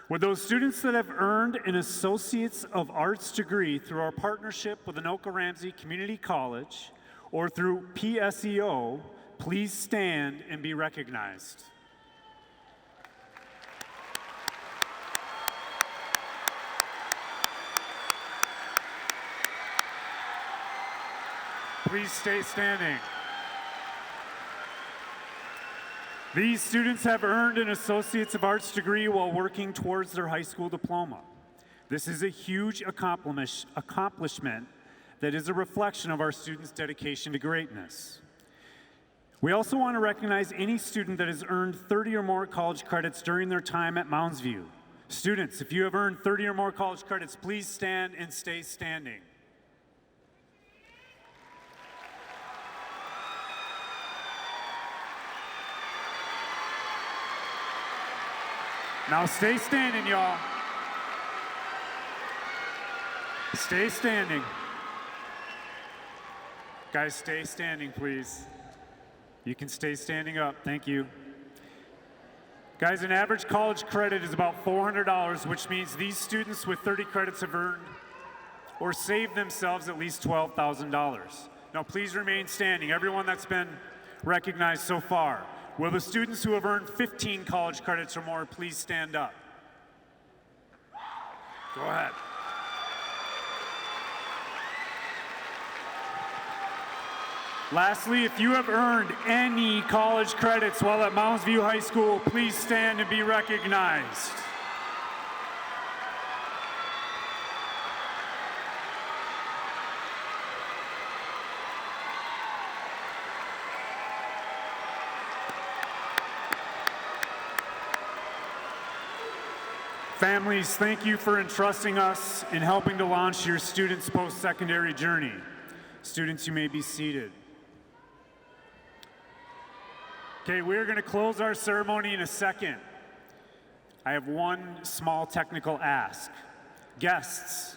would those students that have earned an Associates of Arts degree through our partnership with Anoka Ramsey Community College or through PSEO, please stand and be recognized. Please stay standing. These students have earned an Associates of Arts degree while working towards their high school diploma. This is a huge accomplishment that is a reflection of our students' dedication to greatness. We also want to recognize any student that has earned 30 or more college credits during their time at Mounds View. Students, if you have earned 30 or more college credits, please stand and stay standing. Now stay standing, y'all. Stay standing. Guys, stay standing, please. You can stay standing up. Thank you. Guys, an average college credit is about $400, which means these students with 30 credits have earned or saved themselves at least $12,000. Now, No, please remain standing. Everyone that's been recognized so far. Will the students who have earned 15 college credits or more please stand up? Go ahead. Lastly, if you have earned any college credits while at Mounds View High School, please stand and be recognized. Families, thank you for entrusting us in helping to launch your students' post-secondary journey. Students, you may be seated. Okay, we're going to close our ceremony in a second. I have one small technical ask. Guests,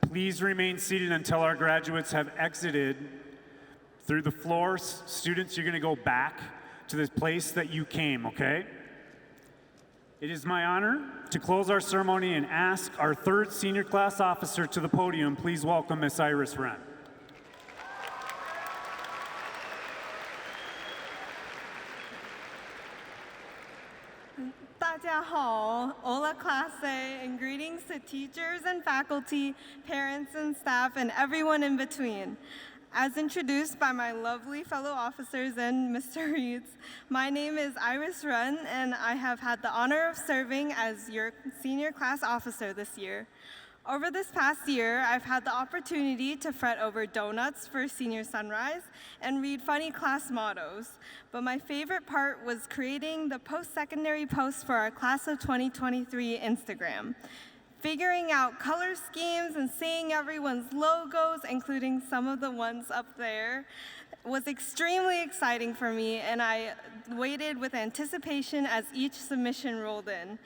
please remain seated until our graduates have exited through the floor. Students, you're going to go back to the place that you came, okay? It is my honor to close our ceremony and ask our third senior class officer to the podium. Please welcome Miss Iris Wren.
Hola clase, and greetings to teachers and faculty, parents and staff, and everyone in between. As introduced by my lovely fellow officers and Mr. Reeds, my name is Iris Wren, and I have had the honor of serving as your senior class officer this year. Over this past year, I've had the opportunity to fret over donuts for senior sunrise and read funny class mottos. But my favorite part was creating the post-secondary posts for our class of 2023 Instagram. Figuring out color schemes and seeing everyone's logos, including some of the ones up there, was extremely exciting for me, and I waited with anticipation as each submission rolled in.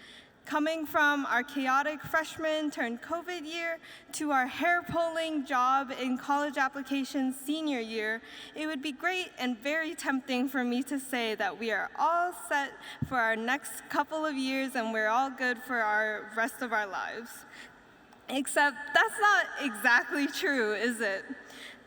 Coming from our chaotic freshman turned COVID year to our hair-pulling job in college applications senior year, it would be great and very tempting for me to say that we are all set for our next couple of years and we're all good for our rest of our lives. Except that's not exactly true, is it?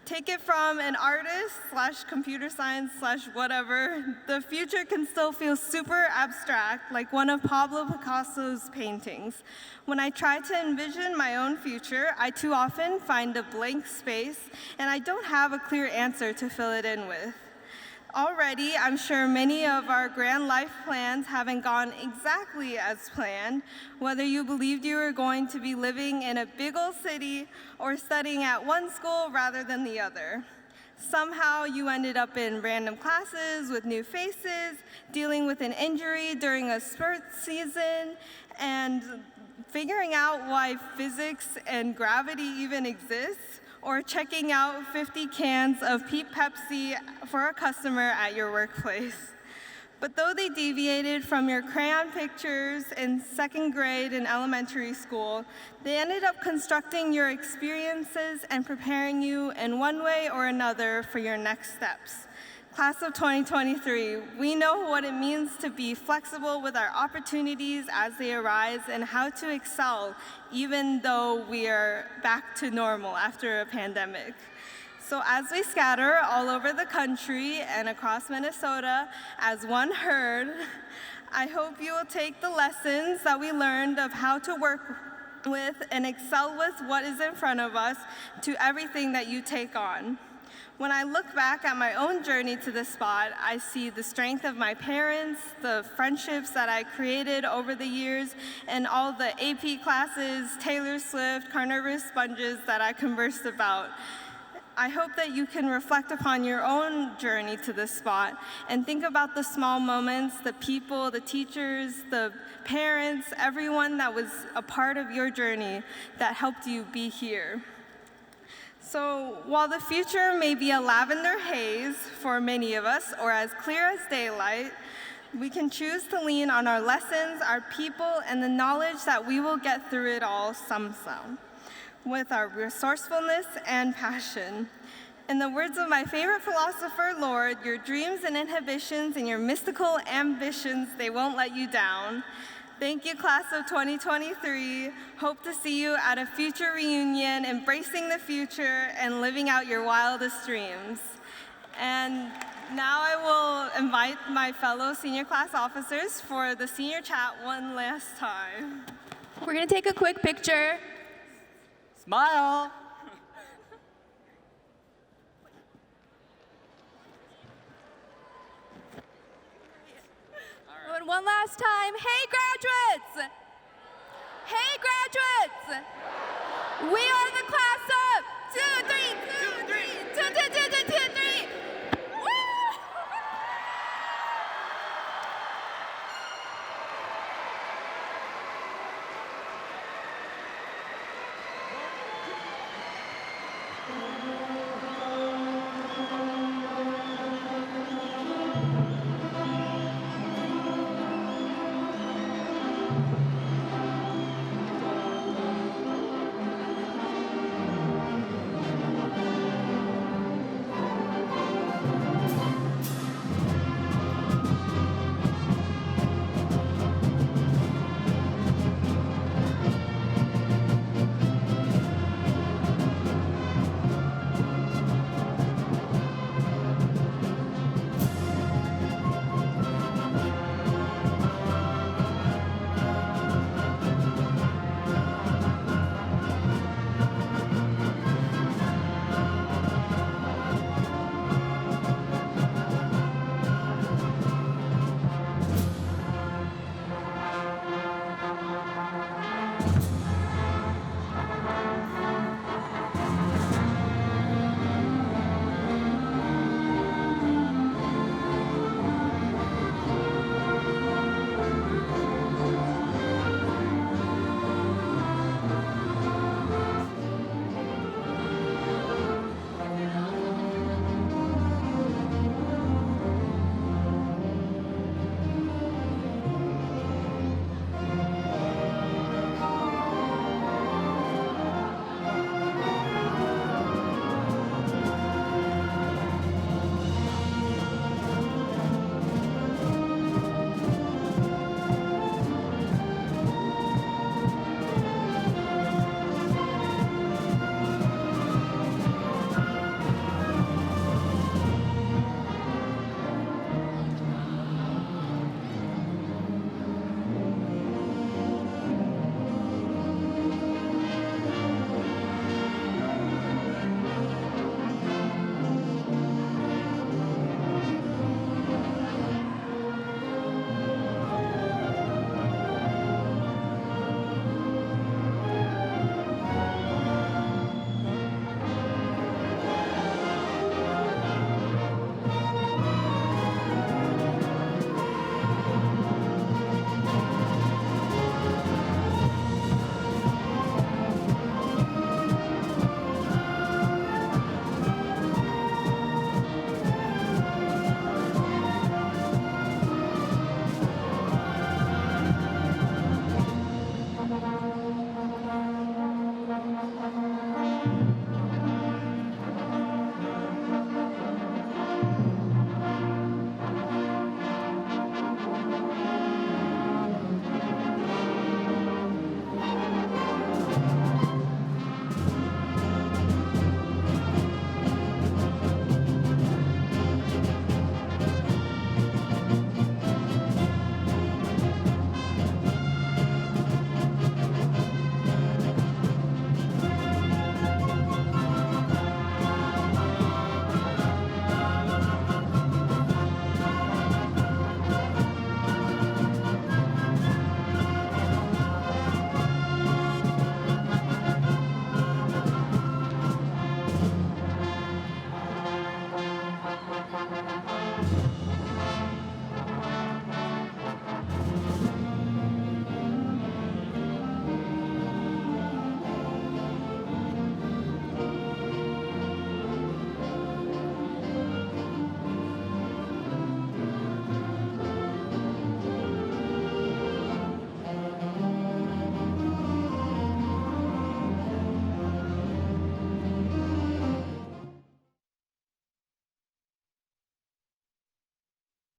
Take it from an artist / computer science / whatever, the future can still feel super abstract, like one of Pablo Picasso's paintings. When I try to envision my own future, I too often find a blank space, and I don't have a clear answer to fill it in with. Already, I'm sure many of our grand life plans haven't gone exactly as planned, whether you believed you were going to be living in a big old city or studying at one school rather than the other. Somehow you ended up in random classes with new faces, dealing with an injury during a sports season, and figuring out why physics and gravity even exist, or checking out 50 cans of Peep Pepsi for a customer at your workplace. But though they deviated from your crayon pictures in second grade in elementary school, they ended up constructing your experiences and preparing you in one way or another for your next steps. Class of 2023, we know what it means to be flexible with our opportunities as they arise and how to excel even though we are back to normal after a pandemic. So as we scatter all over the country and across Minnesota as one herd, I hope you will take the lessons that we learned of how to work with and excel with what is in front of us to everything that you take on. When I look back at my own journey to this spot, I see the strength of my parents, the friendships that I created over the years, and all the AP classes, Taylor Swift, Carnivorous sponges that I conversed about. I hope that you can reflect upon your own journey to this spot and think about the small moments, the people, the teachers, the parents, everyone that was a part of your journey that helped you be here. So while the future may be a lavender haze for many of us, or as clear as daylight, we can choose to lean on our lessons, our people, and the knowledge that we will get through it all somehow, with our resourcefulness and passion. In the words of my favorite philosopher, Lord, your dreams and inhibitions and your mystical ambitions, they won't let you down. Thank you, class of 2023. Hope to see you at a future reunion, embracing the future and living out your wildest dreams. And now I will invite my fellow senior class officers for the senior chat one last time.
We're gonna take a quick picture.
Smile.
And one last time, hey graduates! Hey graduates! We are the class of 2, 3,